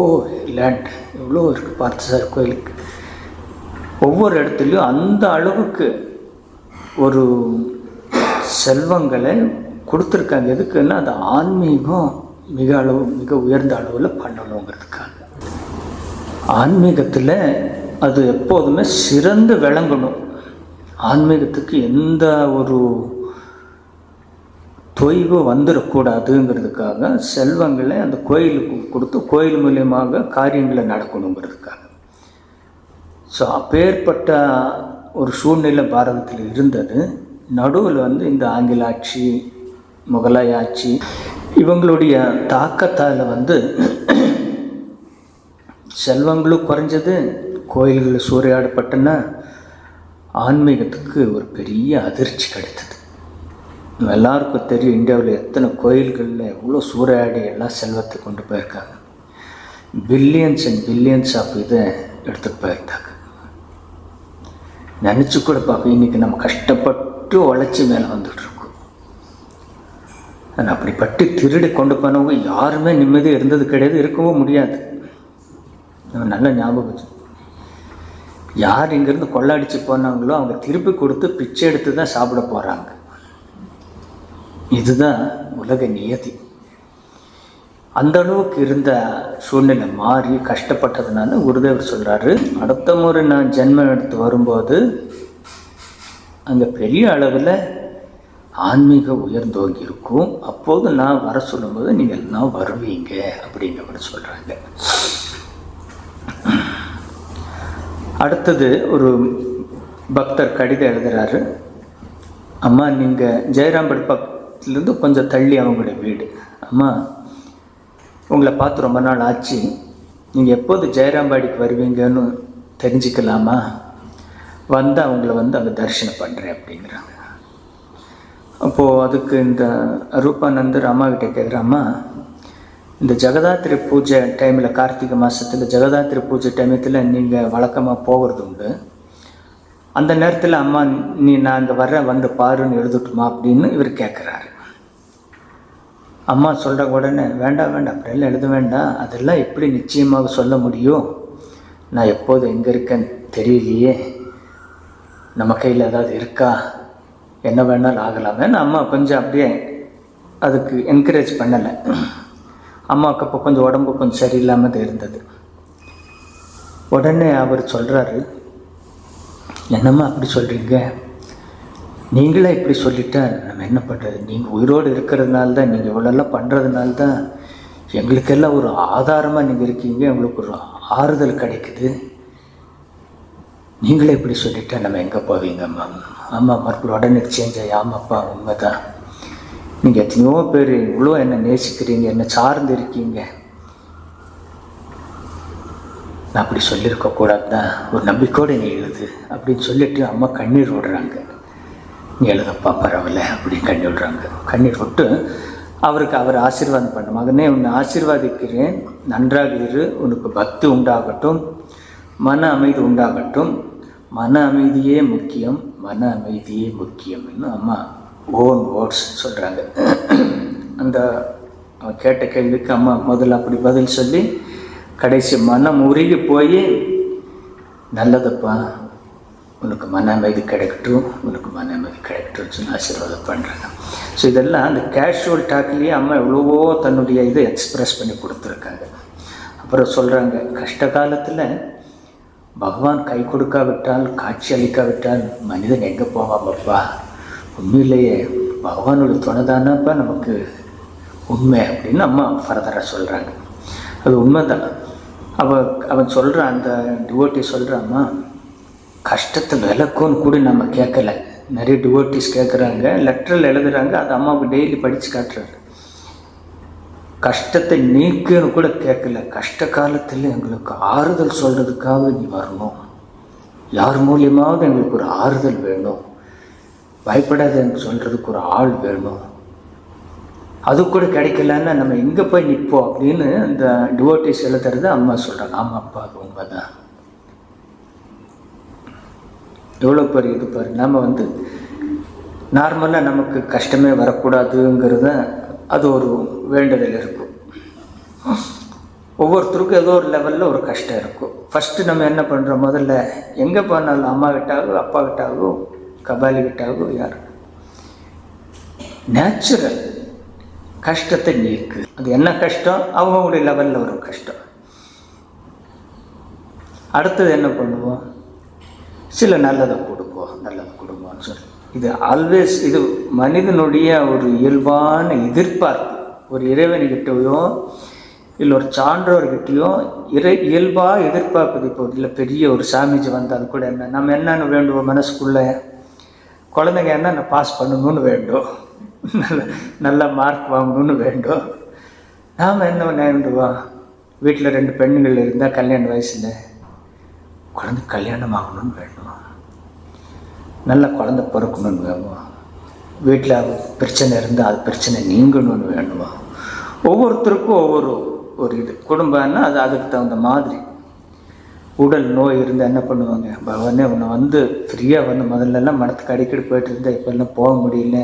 லேண்ட் எவ்வளோ இருக்குது, பார்த்தசாரி கோயிலுக்கு ஒவ்வொரு இடத்துலையும் அந்த அளவுக்கு ஒரு செல்வங்களை கொடுத்துருக்காங்க. எதுக்குன்னா அந்த ஆன்மீகம் மிக உயர்ந்த அளவில் பண்ணணுங்கிறதுக்காக. ஆன்மீகத்தில் அது எப்போதுமே சிறந்து விளங்கணும். ஆன்மீகத்துக்கு எந்த ஒரு தொய்வு வந்துடக்கூடாதுங்கிறதுக்காக செல்வங்களை அந்த கோயிலுக்கு கொடுத்து கோயில் மூலியமாக காரியங்களை நடக்கணுங்கிறதுக்காக. ஸோ அப்பேற்பட்ட ஒரு சூழ்நிலை பாரதத்தில் இருந்தது. நடுவில் இந்த ஆங்கில ஆட்சி, முகலாய ஆட்சி இவங்களுடைய தாக்கத்தால் செல்வங்களும் குறைஞ்சது, கோயில்கள் சூறையாடப்பட்டன, ஆன்மீகத்துக்கு ஒரு பெரிய அதிர்ச்சி கிடைத்தது. எல்லாருக்கும் தெரியும் இந்தியாவில் எத்தனை கோயில்களில் எவ்வளோ சூறையாடி எல்லாம் செல்வத்தை கொண்டு போயிருக்காங்க. பில்லியன்ஸ் அண்ட் பில்லியன்ஸ் ஆஃப் இதை எடுத்துகிட்டு போயிருக்காங்க. நினச்சி கூட பார்க்க இன்றைக்கி நம்ம கஷ்டப்பட்டு உழைச்சி மேலே வந்துட்டுருக்கோம். ஆனால் அப்படிப்பட்டு திருடி கொண்டு போனவங்க யாருமே நிம்மதியாக இருந்தது கிடையாது, இருக்கவும் முடியாது. நம்ம நல்ல ஞாபகம். யார் இங்கேருந்து கொள்ளடிச்சு போனாங்களோ அவங்க திருப்பி கொடுத்து பிச்சை எடுத்து தான் சாப்பிட போகிறாங்க. இதுதான் உலக நியதி. அந்த அளவுக்கு இருந்த சூழ்நிலை மாறி கஷ்டப்பட்டதுனால குருதேவர் சொல்கிறாரு, அடுத்த முறை நான் ஜென்மம் எடுத்து வரும்போது அங்கே பெரிய அளவில் ஆன்மீக உயர்ந்தோங்கி இருக்கும், அப்போது நான் வர சொல்லும்போது நீங்கள் எல்லாம் வருவீங்க அப்படிங்கிற சொல்கிறாங்க. அடுத்தது ஒரு பக்தர் கடிதம் எழுதுகிறாரு. அம்மா, நீங்கள் ஜெயராம்பட் பக்கத்துலேருந்து கொஞ்சம் தள்ளி அவங்களுடைய வீடு. அம்மா, உங்களை பார்த்து ரொம்ப நாள் ஆச்சு, நீங்கள் எப்போது ஜெயராம்பாடிக்கு வருவீங்கன்னு தெரிஞ்சுக்கலாமா? அவங்கள அங்கே தரிசனம் பண்ணுறேன் அப்படிங்கிறாங்க. அப்போது அதுக்கு இந்த ரூபானந்தர் அம்மாக்கிட்ட கேட்குறாம்மா, இந்த ஜெகதாத்திரி பூஜை டைமில், கார்த்திகை மாதத்தில் ஜெகதாத்திரி பூஜை டைமத்தில் நீங்கள் வழக்கமாக போகிறது உண்டு. அந்த நேரத்தில் அம்மா நான் அங்கே வர்றேன் பாருன்னு எழுதட்டுமா அப்படின்னு இவர் கேட்குறாரு. அம்மா சொல்கிற உடனே வேண்டாம் அப்படியெல்லாம் எழுத வேண்டாம், அதெல்லாம் எப்படி நிச்சயமாக சொல்ல முடியும், நான் எப்போது எங்கே இருக்கேன்னு தெரியலையே, நம்ம கையில் ஏதாவது இருக்கா, என்ன வேணாலும் ஆகலாமேன்னு அம்மா கொஞ்சம் அப்படியே அதுக்கு என்கரேஜ் பண்ணலை. அம்மாவுக்கு அப்போ கொஞ்சம் உடம்பு கொஞ்சம் சரியில்லாமல் இருந்தது. உடனே அவர் சொல்கிறாரு, என்னம்மா அப்படி சொல்கிறீங்க, நீங்களே இப்படி சொல்லிட்டா நம்ம என்ன பண்ணுறது, நீங்கள் உயிரோடு இருக்கிறதுனால தான், நீங்கள் இவ்வளோலாம் பண்ணுறதுனால தான் எங்களுக்கெல்லாம் ஒரு ஆதாரமாக நீங்கள் இருக்கீங்க, எங்களுக்கு ஒரு ஆறுதல் கிடைக்குது, நீங்களே இப்படி சொல்லிட்டா நம்ம எங்கே போவீங்க அம்மா? ஆமாம், மறுபடியும் உடனே சேஞ்ச் ஆகி, ஆமாப்பா உண்மை தான், நீங்கள் எத்தனையோ பேர் இவ்வளோ என்னை நேசிக்கிறீங்க, என்னை சார்ந்து இருக்கீங்க, நான் அப்படி சொல்லியிருக்கக்கூடாது தான், ஒரு நம்பிக்கையோடு நீ எழுது அப்படின்னு சொல்லிட்டு அம்மா கண்ணீர் விடுறாங்க. நீ எழுதப்பா பரவாயில்ல அப்படின்னு கண்ணீர் விடுறாங்க. கண்ணீர் விட்டு அவர் ஆசீர்வாதம் பண்ண, மகனே உன்னை ஆசீர்வாதிக்கிறேன், நன்றாக இரு, உனக்கு பக்தி உண்டாகட்டும், மன அமைதி உண்டாகட்டும், மன அமைதியே முக்கியம், மன அமைதியே முக்கியம்னு அம்மா ஓன் வேர்ட்ஸ் சொல்கிறாங்க. அந்த கேட்ட கேள்விக்கு அம்மா முதல்ல அப்படி பதில் சொல்லி கடைசி மனம் உருகி போய், நல்லதப்பா, உனக்கு மன அமைதி கிடைக்கட்டும், உனக்கு மன அமைதி கிடைக்கட்டும் சொல்லி ஆசீர்வாதம் பண்ணுறாங்க. ஸோ இதெல்லாம் அந்த கேஷுவல் டாக்லேயே அம்மா எவ்வளவோ தன்னுடைய இதை எக்ஸ்ப்ரெஸ் பண்ணி கொடுத்துருக்காங்க. அப்புறம் சொல்கிறாங்க, கஷ்ட காலத்தில் பகவான் கை கொடுக்காவிட்டால், காட்சி அளிக்காவிட்டால் மனிதன் எங்கே போவான் பாப்பா? உண்மையிலேயே பகவானோட துணை தானப்பா நமக்கு உண்மை அப்படின்னு அம்மா ஃபர்தராக சொல்கிறாங்க. அது உண்மைதான். அவன் சொல்கிறான், அந்த டிவோட்டி சொல்கிறாம்மா, கஷ்டத்தை விளக்கும்னு கூட நம்ம கேட்கலை. நிறைய டிவோட்டிஸ் கேட்குறாங்க, லெட்டரில் எழுதுகிறாங்க, அது அம்மாவுக்கு டெய்லி படித்து காட்டுறாரு. கஷ்டத்தை நீக்குன்னு கூட கேட்கல, கஷ்ட காலத்தில் எங்களுக்கு ஆறுதல் சொல்கிறதுக்காக நீ வரணும், யார் மூலியமாவது எங்களுக்கு ஒரு ஆறுதல் வேணும், பயப்படாதன்னு சொல்கிறதுக்கு ஒரு ஆள் வேணும். அது கூட கிடைக்கலன்னா நம்ம எங்கே போய் நிற்போம் அப்படின்னு இந்த டிவோட்டிஸ் எழுதுறது அம்மா சொல்கிறாங்க. ஆமாப்பா, அது உண்மைதான். எவ்வளோ பெரிய இது பாரு. நம்ம நார்மலாக நமக்கு கஷ்டமே வரக்கூடாதுங்கிறத அது ஒரு வேண்டுதல் இருக்கும். ஒவ்வொருத்தருக்கும் ஏதோ ஒரு லெவலில் ஒரு கஷ்டம் இருக்கும். ஃபஸ்ட்டு நம்ம என்ன பண்ணுறோம், முதல்ல எங்கே போனாலும் அம்மா கிட்டாகோ அப்பா கிட்டாகோ கபாலி கிட்டாகோ யார் நேச்சுரல் கஷ்டத்தை நீக்கு. அது என்ன கஷ்டம், அவங்களுடைய லெவலில் ஒரு கஷ்டம். அடுத்தது என்ன பண்ணுவோம், சில நல்லதை கொடுப்போம்னு சொல்லி. இது ஆல்வேஸ் இது மனிதனுடைய ஒரு இயல்பான எதிர்பார்ப்பு. ஒரு இறைவன்கிட்டயோ இல்லை ஒரு சான்றோர்கிட்டையோ இயல்பாக எதிர்பார்ப்பது. இப்போ இல்லை பெரிய ஒரு சாமிஜி வந்தால் கூட நம்ம என்னென்னு வேண்டுவோம், மனசுக்குள்ளே குழந்தைங்க என்னென்ன பாஸ் பண்ணணும்னு வேண்டும், நல்ல மார்க் வாங்கணும்னு வேண்டும். நாம் என்ன வேண்டுவோம், வீட்டில் 2 பெண்ணுகள் இருந்தால் கல்யாண வயசில் குழந்தை கல்யாணம் ஆகணும்னு வேண்டுவோம், நல்ல குழந்தை பிறக்கணும்னு வேண்டுவோம், வீட்டில் பிரச்சனை இருந்தால் அது பிரச்சனை நீங்கணும்னு வேண்டுவோம். ஒவ்வொருத்தருக்கும் ஒரு இது குடும்பம்னா அது அதுக்கு தகுந்த மாதிரி. உடல் நோய் இருந்தால் என்ன பண்ணுவாங்க, பகவானே உன்னை ஃப்ரீயாக முதல்லலாம் மடத்துக்கு அடிக்கடி போயிட்டு இருந்தால் இப்போல்லாம் போக முடியல,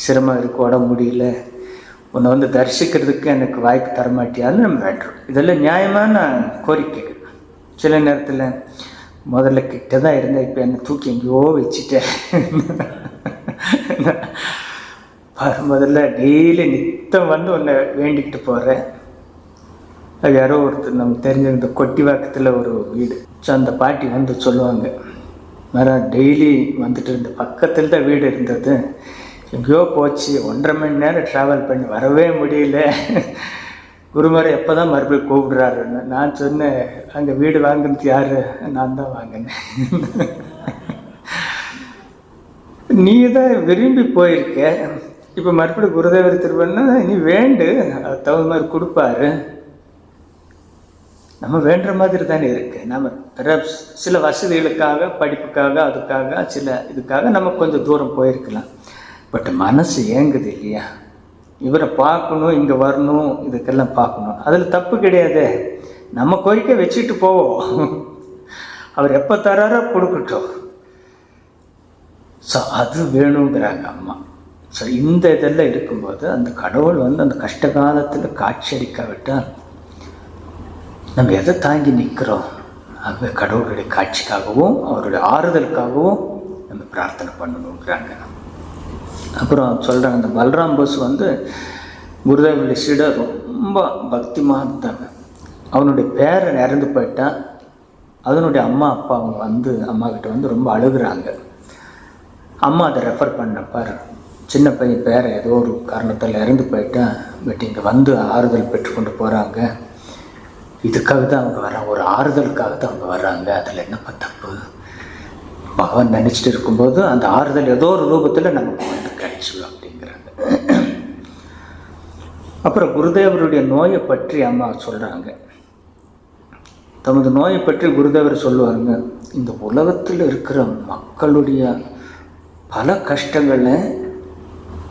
சிரமம் இருக்கு, உடம்பு முடியல, உன்னை தரிசிக்கிறதுக்கு எனக்கு வாய்ப்பு தரமாட்டியான்னு நம்ம வேண்டுறோம். இதெல்லாம் நியாயமான கோரிக்கைகள். சில நேரத்தில் முதல்ல கிட்ட தான் இருந்தேன், இப்போ என்னை தூக்கி எங்கேயோ வச்சுட்டேன். முதல்ல டெய்லி நித்தம் உன்னை வேண்டிக்கிட்டு போகிறேன். அது யாரோ ஒருத்தர் நமக்கு தெரிஞ்ச இந்த கொட்டிவாக்கத்தில் ஒரு வீடு. ஸோ அந்த பாட்டி சொல்லுவாங்க, டெய்லி வந்துட்டு இருந்த பக்கத்தில் தான் வீடு இருந்தது, எங்கேயோ போச்சு, 1.5 மணி நேரம் ட்ராவல் பண்ணி வரவே முடியல, குருமாரை எப்போ தான் மறுபடியும் கூப்பிடுறாருன்னு. நான் சொன்னேன், அங்கே வீடு வாங்கினது யார், நான் தான் வாங்கினேன். நீ தான் விரும்பி போயிருக்க, இப்போ மறுபடியும் குருதேவர் திருவண்ணா நீ வேண்டு, அது தகுந்த மாதிரி கொடுப்பாரு. நம்ம வேண்டுற மாதிரி தானே இருக்கு. நம்ம சில வசதிகளுக்காக, படிப்புக்காக, அதுக்காக, சில இதுக்காக நம்ம கொஞ்சம் தூரம் போயிருக்கலாம். பட் மனசு ஏங்குது இல்லையா, இவரை பார்க்கணும், இங்கே வரணும், இதுக்கெல்லாம் பார்க்கணும். அதில் தப்பு கிடையாது. நம்ம கோரிக்கை வச்சுட்டு போவோம், அவர் எப்போ தராரோ கொடுக்கட்டும். ஸோ அது வேணுங்கிறாங்க அம்மா. ஸோ இந்த இதெல்லாம் இருக்கும்போது அந்த கடவுள் அந்த கஷ்ட காலத்தில் காட்சி அளிக்காவிட்டால் நம்ம எதை தாங்கி நிற்கிறோம், ஆகவே கடவுளுடைய காட்சிக்காகவும் அவருடைய ஆறுதலுக்காகவும் நம்ம பிரார்த்தனை பண்ணணுங்கிறாங்க. அப்புறம் சொல்கிறாங்க, அந்த பல்ராம் போஸ் குருதேவனுடைய சீடர் ரொம்ப பக்திமாக இருந்தாங்க. அவனுடைய பேரன் இறந்து போயிட்டா, அதனுடைய அம்மா அப்பா அவங்க அம்மா கிட்ட ரொம்ப அழுகுறாங்க. அம்மா அதை ரெஃபர் பண்ணப்பார், சின்ன பையன் பேரை ஏதோ ஒரு காரணத்தால் இறந்து போயிட்டா, பட் இங்கே ஆறுதல் பெற்றுக்கொண்டு போகிறாங்க, இதுக்காக தான் அவங்க வர்றாங்க, ஒரு ஆறுதலுக்காக தான் அவங்க வர்றாங்க, அதில் என்னப்பா தப்பு, பகவான் நினச்சிட்டு இருக்கும்போது அந்த ஆறுதல் ஏதோ ஒரு ரூபத்தில் நமக்கு கிடைச்சிடும் அப்படிங்கிறாங்க. அப்புறம் குருதேவருடைய நோயை பற்றி அம்மா சொல்கிறாங்க. தமது நோயை பற்றி குருதேவர் சொல்லுவாங்க, இந்த உலகத்தில் இருக்கிற மக்களுடைய பல கஷ்டங்களை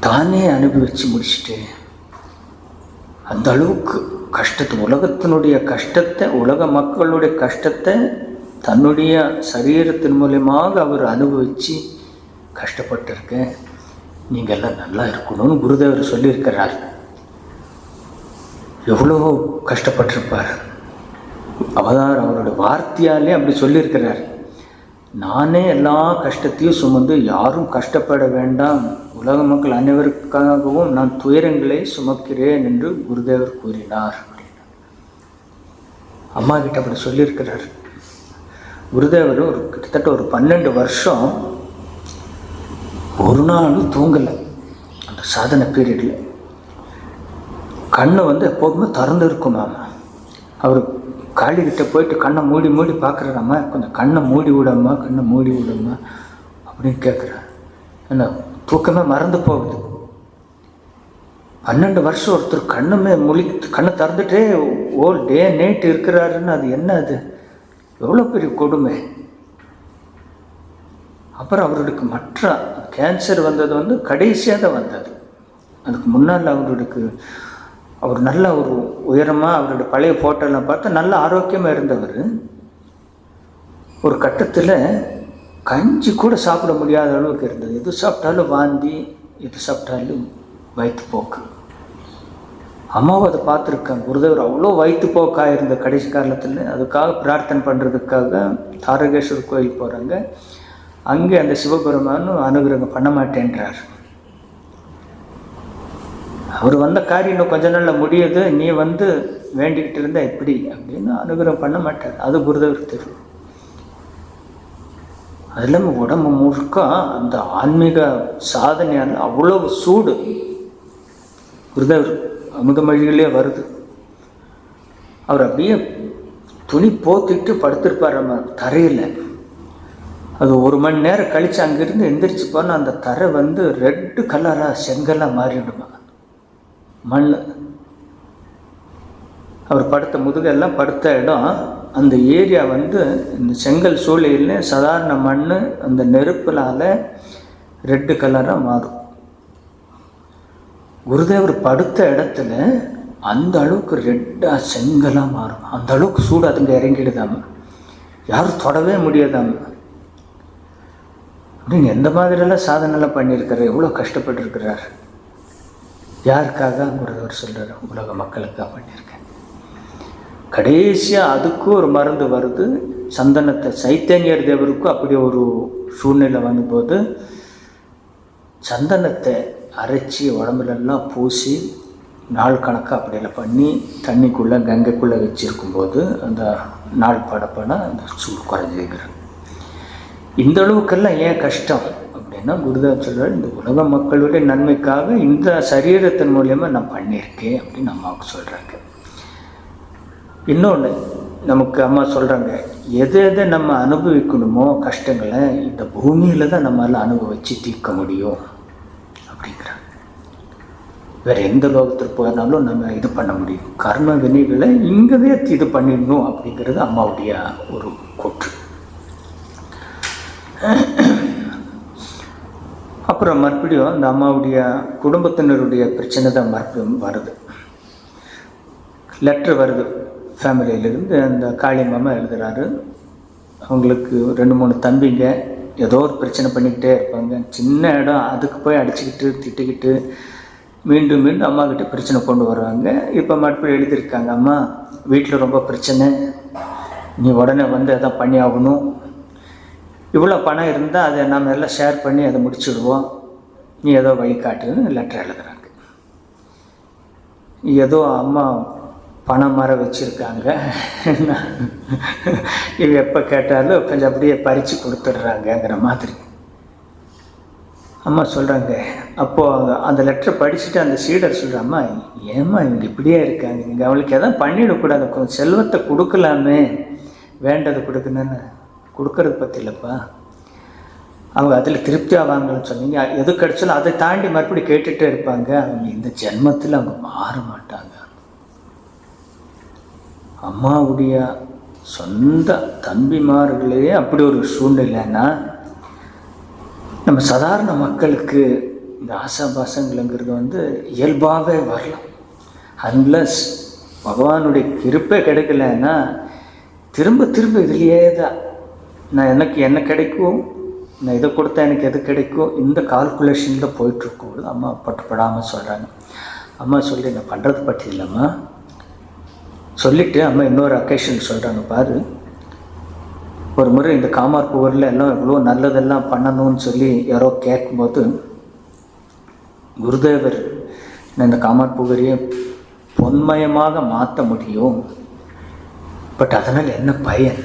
தானே அனுபவித்து முடிச்சுட்டு, அந்த அளவுக்கு கஷ்டத்தை, உலகத்தினுடைய கஷ்டத்தை, உலக மக்களுடைய கஷ்டத்தை தன்னுடைய சரீரத்தின் மூலமாக அவர் அனுபவித்து கஷ்டப்பட்டிருக்கேன், நீங்கள் எல்லாம் நல்லா இருக்கணும்னு குருதேவர் சொல்லியிருக்கிறார். எவ்வளோ கஷ்டப்பட்டிருப்பார் அவதார், அவருடைய வார்த்தையாலே அப்படி சொல்லியிருக்கிறார். நானே எல்லா கஷ்டத்தையும் சுமந்து யாரும் கஷ்டப்பட வேண்டாம், உலக மக்கள் அனைவருக்காகவும் நான் துயரங்களை சுமக்கிறேன் என்று குருதேவர் கூறினார். அம்மா கிட்ட அப்படி சொல்லியிருக்கிறார். குருதேவர் கிட்டத்தட்ட ஒரு 12 வருஷம் ஒரு நாள் தூங்கலை. அந்த சாதனை பீரியடில் கண்ணை எப்போதுமே திறந்து இருக்குமாம்மா. அவர் காளிகிட்ட போயிட்டு கண்ணை மூடி மூடி பார்க்குறாராம்மா, கொஞ்சம் கண்ணை மூடி விடம்மா, கண்ணை மூடி விடம்மா அப்படின்னு கேட்குறாரு. என்ன தூக்கமே மறந்து போகுது. 12 வருஷம் ஒருத்தர் கண்ணை திறந்துட்டே ஓல் டே நைட் இருக்கிறாருன்னு அது என்ன, அது எவ்வளோ பெரிய கொடுமை. அப்புறம் அவருக்கு மற்ற கேன்சர் வந்தது கடைசியாக தான் வந்தது. அதுக்கு முன்னால் அவர் நல்ல ஒரு உயரமாக அவருடைய பழைய ஃபோட்டோலாம் பார்த்து நல்ல ஆரோக்கியமாக இருந்தவர். ஒரு கட்டத்தில் கஞ்சி கூட சாப்பிட முடியாத அளவுக்கு இருந்தது. எது சாப்பிட்டாலும் வாந்தி, எது சாப்பிட்டாலும் வயிற்றுப்போக்கு. அம்மாவும் அதை பார்த்துருக்காங்க. குருதேவர் அவ்வளோ வயிற்றுப்போக்காக இருந்த கடைசி காலத்தில் அதுக்காக பிரார்த்தனை பண்ணுறதுக்காக தாரகேஸ்வரர் கோயில் போகிறாங்க. அங்கே அந்த சிவபெருமானும் அனுகிரகம் பண்ண மாட்டேன்றார். அவர் வந்த காரியம் இன்னும் கொஞ்ச நாளில் முடியுது, நீ வேண்டிக்கிட்டு இருந்தா எப்படி அப்படின்னு அனுகிரகம் பண்ண மாட்டார். அது குருதேவர் தெரியும். அது இல்லாமல் உடம்பு முழுக்க அந்த ஆன்மீக சாதனையால் அவ்வளவு சூடு. குருதேவர் அமுதமொழிகளே வருது. அவர் அப்படியே துணி போத்திட்டு படுத்திருப்பார் நம்ம தரையில். அது 1 மணி நேரம் கழித்து அங்கேருந்து எந்திரிச்சு போனால் அந்த தரை ரெட்டு கலராக செங்கலாக மாறிவிடுமா, மண். அவர் படுத்த முதுகெல்லாம் படுத்த இடம் அந்த ஏரியா இந்த செங்கல் சூளையில் சாதாரண மண் அந்த நெருப்பினால் ரெட்டு கலராக மாறும். குருதேவர் படுத்த இடத்துல அந்த அளவுக்கு ரெட்டாக செங்கலாக மாறும். அந்த அளவுக்கு சூடு அதுங்க இறங்கிடுதாம, யாரும் தொடவே முடியாதாம. அப்படின்னு எந்த மாதிரியெல்லாம் சாதனைலாம் பண்ணியிருக்கிறார், எவ்வளோ கஷ்டப்பட்டுருக்கிறார். யாருக்காக குருதேவர் சொல்கிறார், உலக மக்களுக்காக பண்ணியிருக்கேன். கடைசியாக அதுக்கும் ஒரு மருந்து வருது. சந்தனத்தை சைத்தன்யர் தேவருக்கும் அப்படி ஒரு சூழ்நிலை வந்தபோது சந்தனத்தை அரைச்சி உடம்புலெல்லாம் பூசி நாள் கணக்காக அப்படியெல்லாம் பண்ணி தண்ணிக்குள்ளே கங்கைக்குள்ளே வச்சுருக்கும்போது அந்த நாள் படப்பட அந்த சூடு குறைஞ்சிக்கிறது. இந்த அளவுக்கெல்லாம் ஏன் கஷ்டம் அப்படின்னா குருதேவர் சொல்கிறார், இந்த உலக மக்களுடைய நன்மைக்காக இந்த சரீரத்தின் மூலியமாக நான் பண்ணியிருக்கேன் அப்படின்னு அம்மாவுக்கு சொல்கிறாங்க. இன்னொன்று நமக்கு அம்மா சொல்கிறாங்க, எதை எதை நம்ம அனுபவிக்கணுமோ கஷ்டங்களை இந்த பூமியில் தான் நம்மளால் அனுபவித்து தீர்க்க முடியும் அப்படிங்கிறாங்க. வேறு எந்த லோகத்துக்கு போனாலும் நம்ம இது பண்ண முடியும். கர்ம வினைகளை இங்கேவே இது பண்ணிடணும் அப்படிங்கிறது அம்மாவுடைய ஒரு கூற்று. அப்புறம் மறுபடியும் இந்த அம்மாவுடைய குடும்பத்தினருடைய பிரச்சனை தான் மறுபடியும் வருது. லெட்ரு வருது ஃபேமிலியிலேருந்து. அந்த காளி மாமா எழுதுகிறாரு, அவங்களுக்கு 2-3 தம்பிங்க ஏதோ ஒரு பிரச்சனை பண்ணிக்கிட்டே இருப்பாங்க. சின்ன இடம் அதுக்கு போய் அடிச்சுக்கிட்டு திட்டிக்கிட்டு மீண்டும் மீண்டும் அம்மாக்கிட்ட பிரச்சனை கொண்டு வருவாங்க. இப்போ மறுபடியும் எழுதியிருக்காங்க, அம்மா வீட்டில் ரொம்ப பிரச்சனை, நீ உடனே எதாவது பண்ணி ஆகணும், இவ்வளோ பணம் இருந்தால் அதை நம்ம எல்லாம் ஷேர் பண்ணி அதை முடிச்சுடுவோம், நீ ஏதோ வழிகாட்டுன்னு லெட்டர் எழுதுகிறாங்க. ஏதோ அம்மா பணம் மர வச்சுருக்காங்க, இவ எப்போ கேட்டாலும் கொஞ்சம் அப்படியே பறித்து கொடுத்துட்றாங்கங்கிற மாதிரி அம்மா சொல்கிறாங்க. அப்போது அந்த லெட்டரை படிச்சுட்டு அந்த சீடர் சொல்கிறாம்மா, ஏம்மா இவங்க இப்படியே இருக்காங்க, நீங்கள் அவளுக்கு எதாவது பண்ணிவிடக்கூடாது, கொஞ்சம் செல்வத்தை கொடுக்கலாமே, வேண்டதை கொடுக்கணுன்னு கொடுக்கறது பற்றி இல்லைப்பா, அவங்க அதில் திருப்தி ஆவாங்கன்னு சொன்னீங்க, எது கிடைச்சாலும் அதை தாண்டி மறுபடியும் கேட்டுகிட்டே இருப்பாங்க, அவங்க இந்த ஜென்மத்தில் அவங்க மாற மாட்டாங்க. அம்மாவுடைய சொந்த தம்பிமார்களே அப்படி ஒரு சூழ்நிலைன்னா நம்ம சாதாரண மக்களுக்கு இந்த ஆசாபாசங்கள்ங்கிறது இயல்பாகவே வரலாம். அன்லஸ் பகவானுடைய கிருப்பை கிடைக்கலன்னா திரும்ப திரும்ப இதுலேயே தான் எனக்கு என்ன கிடைக்கும், நான் இதை கொடுத்தா எனக்கு எது கிடைக்கும், இந்த கால்குலேஷனில் போயிட்டுருக்கும்போது அம்மா பட்டுப்படாமல் சொல்கிறாங்க. அம்மா சொல்லி நான் பண்ணுறது பற்றி இல்லைம்மா சொல்லிவிட்டு அம்மா இன்னொரு அக்கேஷன் சொல்கிறாங்க, பாரு ஒரு முறை இந்த காமார் புகரில் எல்லாம் எவ்வளோ நல்லதெல்லாம் பண்ணணும்னு சொல்லி யாரோ கேட்கும்போது குருதேவர் நான் இந்த காமார் புகரையே பொன்மயமாக மாற்ற முடியும், பட் அதனால் என்ன பயன்,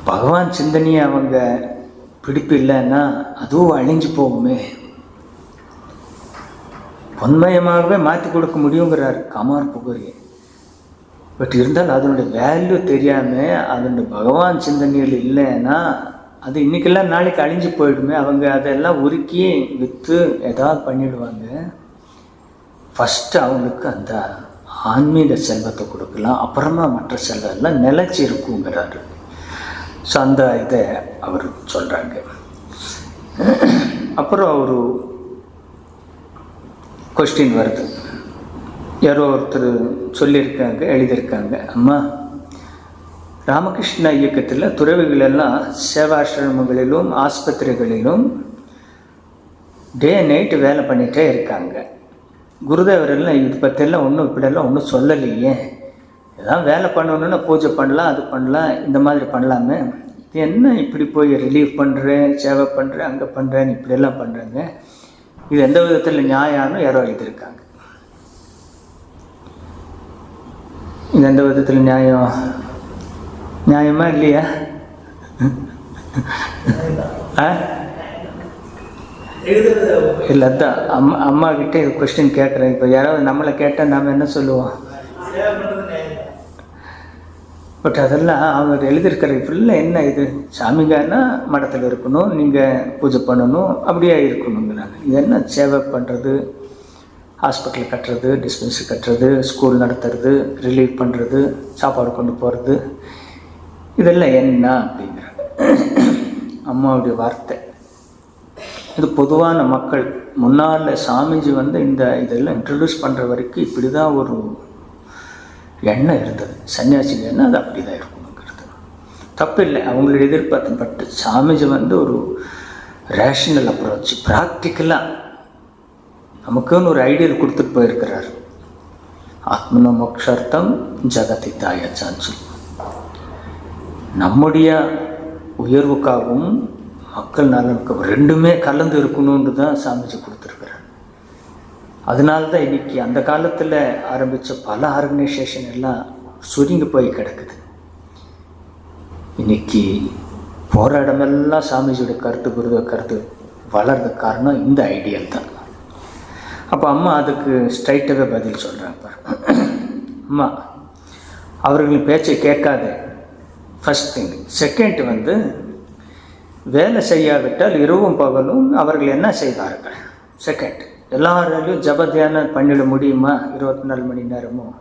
பகவான் சிந்தனையை அவங்க பிடிப்பு இல்லைன்னா அதுவும் அழிஞ்சு போகுமே. பொன்மயமாகவே மாற்றி கொடுக்க முடியுங்கிறார் காமார் புகரி. பட் இருந்தாலும் அதனுடைய வேல்யூ தெரியாமல் அதனுடைய பகவான் சிந்தனைகள் இல்லைன்னா அது இன்றைக்கெல்லாம் நாளைக்கு அழிஞ்சு போயிடுமே. அவங்க அதெல்லாம் உருக்கி விற்று ஏதாவது பண்ணிடுவாங்க. ஃபஸ்ட்டு அவங்களுக்கு அந்த ஆன்மீக செல்வத்தை கொடுக்கலாம், அப்புறமா மற்ற செல்வம் எல்லாம் நிலைச்சி இருக்குங்கிறாரு. ஸோ அந்த இதை அவர் சொல்கிறாங்க. அப்புறம் ஒரு கொஸ்டின் வருது. யாரோ ஒருத்தர் சொல்லியிருக்காங்க, எழுதியிருக்காங்க, அம்மா ராமகிருஷ்ண இயக்கத்தில் துறவிகள் எல்லாம் சேவாசிரமங்களிலும் ஆஸ்பத்திரிகளிலும் டே நைட்டு வேலை பண்ணிகிட்டே இருக்காங்க. குருதேவரெல்லாம் இது பற்றியெல்லாம் இப்படியெல்லாம் ஒன்றும் சொல்லலையே. ஏதாவது வேலை பண்ணணுன்னா பூஜை பண்ணலாம், அது பண்ணலாம், இந்த மாதிரி பண்ணலாமே. இது என்ன இப்படி போய் ரிலீஃப் பண்ணுறேன், சேவை பண்ணுறேன், அங்கே பண்ணுறேன்னு இப்படியெல்லாம் பண்ணுறாங்க. இது எந்த விதத்தில் நியாயம்னு யாரோ எழுதியிருக்காங்க. இது எந்த விதத்தில் நியாயமா இல்லையா? இல்லை, அதான் அம்மா கிட்டே கொஸ்டின் கேட்குறேன். இப்போ யாராவது நம்மளை கேட்டால் நாம் என்ன சொல்லுவோம்? பட் அதெல்லாம் அவங்க எழுதியிருக்கிற ஃபுல்லாக என்ன இது, சாமிகானா மடத்தில் இருக்கணும், நீங்கள் பூஜை பண்ணணும், அப்படியே இருக்கணுங்கிறாங்க. இது என்ன சேவை பண்ணுறது, ஹாஸ்பிட்டல் கட்டுறது, டிஸ்பென்சரி கட்டுறது, ஸ்கூல் நடத்துறது, ரிலீவ் பண்ணுறது, சாப்பாடு கொண்டு போகிறது, இதெல்லாம் என்ன அப்படிங்கிறாங்க அம்மாவுடைய வார்த்தை. இது பொதுவான மக்கள் முன்னால் சாமிஜி இதெல்லாம் இன்ட்ரடியூஸ் பண்ணுற வரைக்கும் இப்படி தான் ஒரு எண்ணம் இருந்தது. சன்னியாசிகள் எண்ணம் அது அப்படி தான் இருக்கணுங்கிறது தப்பு இல்லை, அவங்களுடைய எதிர்பார்த்து. பட் சாமிஜி ஒரு ரேஷனல் அப்ரோச், ப்ராக்டிக்கலாக நமக்குன்னு ஒரு ஐடியல் கொடுத்துட்டு போயிருக்கிறார். ஆத்மனோ மோக்ஷார்த்தம் ஜகதி தாயாச்சான்னு சொல்லி நம்முடைய உயர்வுக்காகவும் மக்கள் நலனுக்காகவும் ரெண்டுமே கலந்து இருக்கணும்னு தான் சாமிஜி கொடுத்துருக்குறார். அதனால தான் இன்றைக்கி அந்த காலத்தில் ஆரம்பித்த பல ஆர்கனைசேஷன் எல்லாம் சுருங்கி போய் கிடக்குது. இன்றைக்கி போராடமெல்லாம் சாமிஜியோட கருத்து, குருத கருத்து வளர்றது காரணம் இந்த ஐடியல் தான். அப்போ அம்மா அதுக்கு ஸ்ட்ரைட்டாகவே பதில் சொல்கிறாங்க. அம்மா அவர்களின் பேச்சை கேட்காது, ஃபஸ்ட் திங். செகண்ட் வேலை செய்யாவிட்டால் இரவும் பகலும் அவர்கள் என்ன செய்வார்கள்? செகண்ட், எல்லாராலையும் ஜப தியானம் பண்ணிட முடியுமா 24 மணி நேரமும்?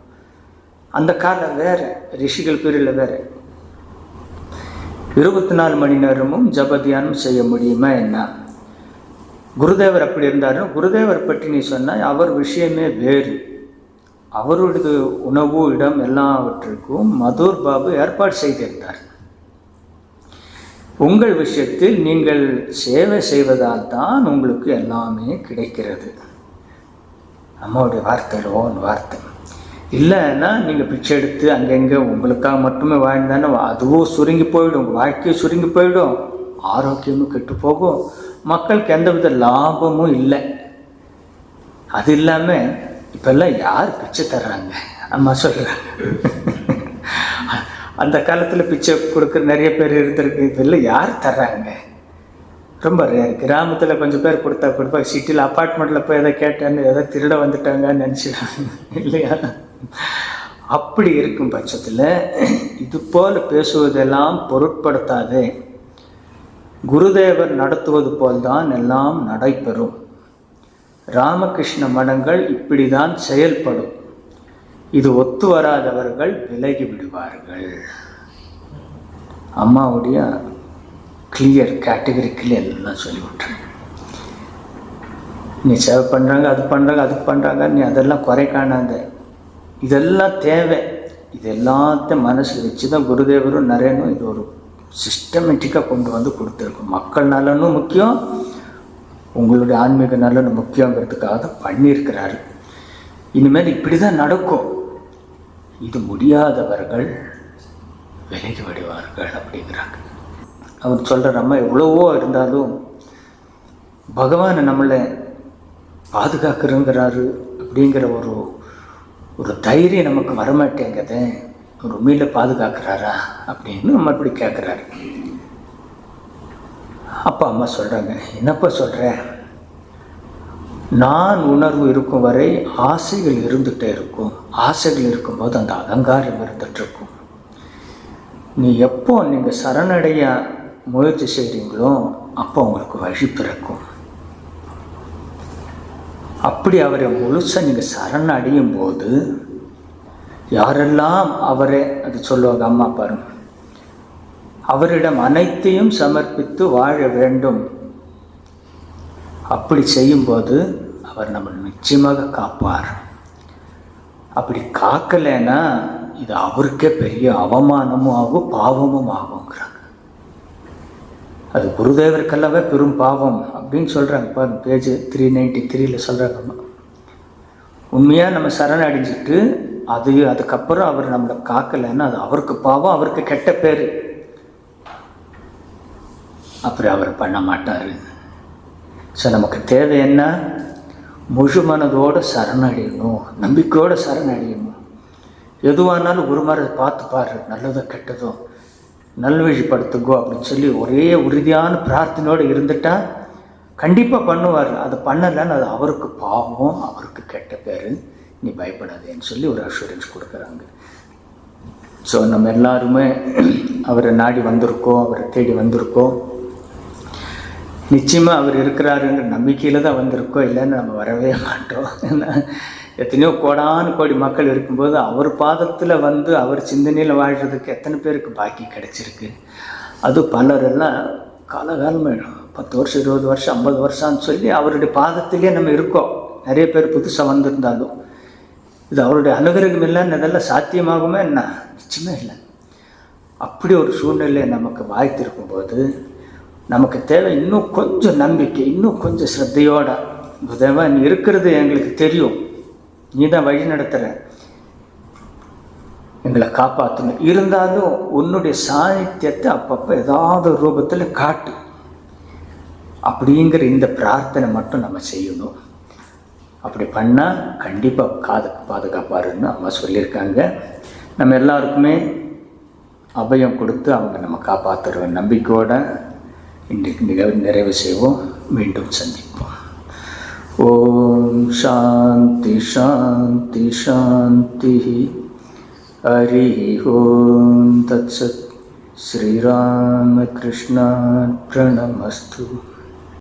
அந்த காலம் வேறு, ரிஷிகள் பீரியடில் வேறு. 24 மணி நேரமும் ஜப தியானம் செய்ய முடியுமா என்ன? குருதேவர் அப்படி இருந்தாலும் குருதேவர் பற்றி நீ சொன்னால் அவர் விஷயமே வேறு. அவருடைய உணவு இடம் எல்லாவற்றுக்கும் மதுர் பாபு ஏற்பாடு செய்திருந்தார். உங்கள் விஷயத்தில் நீங்கள் சேவை செய்வதால் தான் உங்களுக்கு எல்லாமே கிடைக்கிறது. அம்மாவுடைய வார்த்தையிலோன்னு வார்த்தை இல்லைன்னா நீங்கள் பிச்சை எடுத்து அங்கங்கே உங்களுக்காக மட்டுமே வாழ்ந்தானே அதுவும் சுருங்கி போயிடும், உங்கள் வாழ்க்கையும் சுருங்கி போயிடும், ஆரோக்கியமும் கெட்டு போகும், மக்களுக்கு எந்தவித லாபமும் இல்லை. அது இல்லாமல் இப்போல்லாம் யார் பிச்சை தர்றாங்க? அம்மா சொல்கிறாங்க. அந்த காலத்தில் பிச்சை கொடுக்குற நிறைய பேர் இருந்திருக்கு, இதெல்லாம் யார் தர்றாங்க? ரொம்ப ரேர். கிராமத்தில் கொஞ்சம் பேர் கொடுப்பா. சிட்டியில் அப்பார்ட்மெண்ட்டில் போய் எதை கேட்டேன்னு எதை திருட வந்துட்டாங்கன்னு நினச்சிடுறாங்க இல்லையா? அப்படி இருக்கும் பட்சத்தில் இது போல் பேசுவதெல்லாம் பொருட்படுத்தாது. குருதேவர் நடத்துவது போல்தான் எல்லாம் நடைபெறும். ராமகிருஷ்ண மடங்கள் இப்படி தான் செயல்படும். இது ஒத்து வராதவர்கள் விலகி விடுவார்கள். அம்மாவுடைய கிளியர் கேட்டகரிக்கில் எல்லாம் சொல்லிவிட்டேன். நீ சேவை பண்ணுறாங்க, அது பண்ணுறாங்க, அது பண்ணுறாங்க, நீ அதெல்லாம் குறை காணாத. இதெல்லாம் தேவை. இது எல்லாத்தையும் மனசில் வச்சு தான் குருதேவரும் நிறையனும் இது ஒரு சிஸ்டமேட்டிக்காக கொண்டு கொடுத்துருக்கோம். மக்கள் நலனும் முக்கியம், உங்களுடைய ஆன்மீக நலனும் முக்கியங்கிறதுக்காக தான் பண்ணியிருக்கிறாரு. இனிமேல் இப்படி தான் நடக்கும். இது முடியாதவர்கள் விலகி விடுவார்கள் அப்படிங்கிறாங்க. அவர் சொல்கிற அம்மா எவ்வளவோ இருந்தாலும் பகவானை நம்மளை பாதுகாக்கிறங்கிறாரு அப்படிங்கிற ஒரு தைரியம் நமக்கு வரமாட்டேங்குது. அவர் உண்மையில் பாதுகாக்கிறாரா அப்படின்னு மறுபடி கேட்குறாரு. அப்பா அம்மா சொல்கிறாங்க, என்னப்பா சொல்கிற, நான் உணர்வு இருக்கும் வரை ஆசைகள் இருந்துகிட்டே இருக்கும். ஆசைகள் இருக்கும்போது அந்த அகங்காரம் இருந்துகிட்ருக்கும். நீ எப்போ நீங்கள் சரணடைய முயற்சி செய்கிறீங்களோ அப்போ உங்களுக்கு வழி பிறக்கும். அப்படி அவரை முழுசாக நீங்கள் சரணடையும் போது யாரெல்லாம் அவரே அது சொல்லுவாங்க, அம்மா பாருங்க, அவரிடம் அனைத்தையும் சமர்ப்பித்து வாழ வேண்டும். அப்படி செய்யும்போது அவர் நம்மளை நிச்சயமாக காப்பார். அப்படி காக்கலைன்னா இது அவருக்கே பெரிய அவமானமும் ஆகும், பாவமும் ஆகுங்கிறாங்க. அது குருதேவருக்கெல்லாமே பெரும் பாவம் அப்படின்னு சொல்கிறாங்க. பாருங்க, பேஜ் 393 சொல்கிறாங்க. உண்மையாக நம்ம சரணடைஞ்சிட்டு அதுக்கப்புறம் அவர் நம்மளை காக்கலைன்னா அது அவருக்கு பாவம், அவருக்கு கெட்ட பேர். அப்புறம் அவர் பண்ண மாட்டார். ஸோ நமக்கு தேவை என்ன, முழு மனதோடு சரணடையணும், நம்பிக்கையோடு சரணடையணும். எதுவானாலும் ஒரு மாதிரி பார்த்துப்பாரு, நல்லதோ கெட்டதோ நல்வழிப்படுத்துங்கோ அப்படின்னு சொல்லி ஒரே உறுதியான பிரார்த்தனையோடு இருந்துட்டால் கண்டிப்பாக பண்ணுவார். அதை பண்ணலைன்னு அது அவருக்கு பாவம், அவருக்கு கெட்ட பேர், நீ பயப்படாதேன்னு சொல்லி ஒரு அஷூரன்ஸ் கொடுக்குறாங்க. ஸோ நம்ம எல்லாருமே அவரை நாடி வந்திருக்கோம், அவரை தேடி வந்திருக்கோம். நிச்சயமாக அவர் இருக்கிறாருங்கிற நம்பிக்கையில் தான் வந்திருக்கோம், இல்லைன்னு நம்ம வரவே மாட்டோம். ஏன்னா எத்தனையோ கோடி மக்கள் இருக்கும்போது அவர் பாதத்தில் வந்து அவர் சிந்தனையில் வாழ்கிறதுக்கு எத்தனை பேருக்கு பாக்கி கிடச்சிருக்கு. அது பலரெல்லாம் காலகாலமாக 10 வருஷம் 20 வருஷம் 50 வருஷம்னு சொல்லி அவருடைய பாதத்திலே நம்ம இருக்கோம். நிறைய பேர் புதுசாக வந்திருந்தாலும் இது அவருடைய அனுகிரகம் இல்லைன்னு இதெல்லாம் சாத்தியமாகுமே என்ன, நிச்சயமே இல்லை. அப்படி ஒரு சூழ்நிலை நமக்கு வாய்த்திருக்கும்போது நமக்கு தேவை இன்னும் கொஞ்சம் நம்பிக்கை, இன்னும் கொஞ்சம் ஸ்ரத்தையோட, தேவா நீ இருக்கிறது எங்களுக்கு தெரியும், நீ தான் வழி நடத்துகிற, எங்களை காப்பாற்றணும், இருந்தாலும் உன்னுடைய சாநித்தியத்தை அப்பப்போ ஏதாவது ரூபத்தில் காட்டு அப்படிங்கிற இந்த பிரார்த்தனை மட்டும் நம்ம செய்யணும். அப்படி பண்ணால் கண்டிப்பாக பாதுகாப்பாருன்னு அம்மா சொல்லியிருக்காங்க. நம்ம எல்லாருக்குமே அபயம் கொடுத்து அவங்க நம்ம காப்பாற்றுற நம்பிக்கையோடு இன்றைக்கு நிறைவு செய்வோம். மீண்டும் சந்திப்போம். ஓம் சாந்தி சாந்தி சாந்தி. ஹரி ஓம் தத்சத். ஸ்ரீராமகிருஷ்ணார்ப்பணமஸ்து.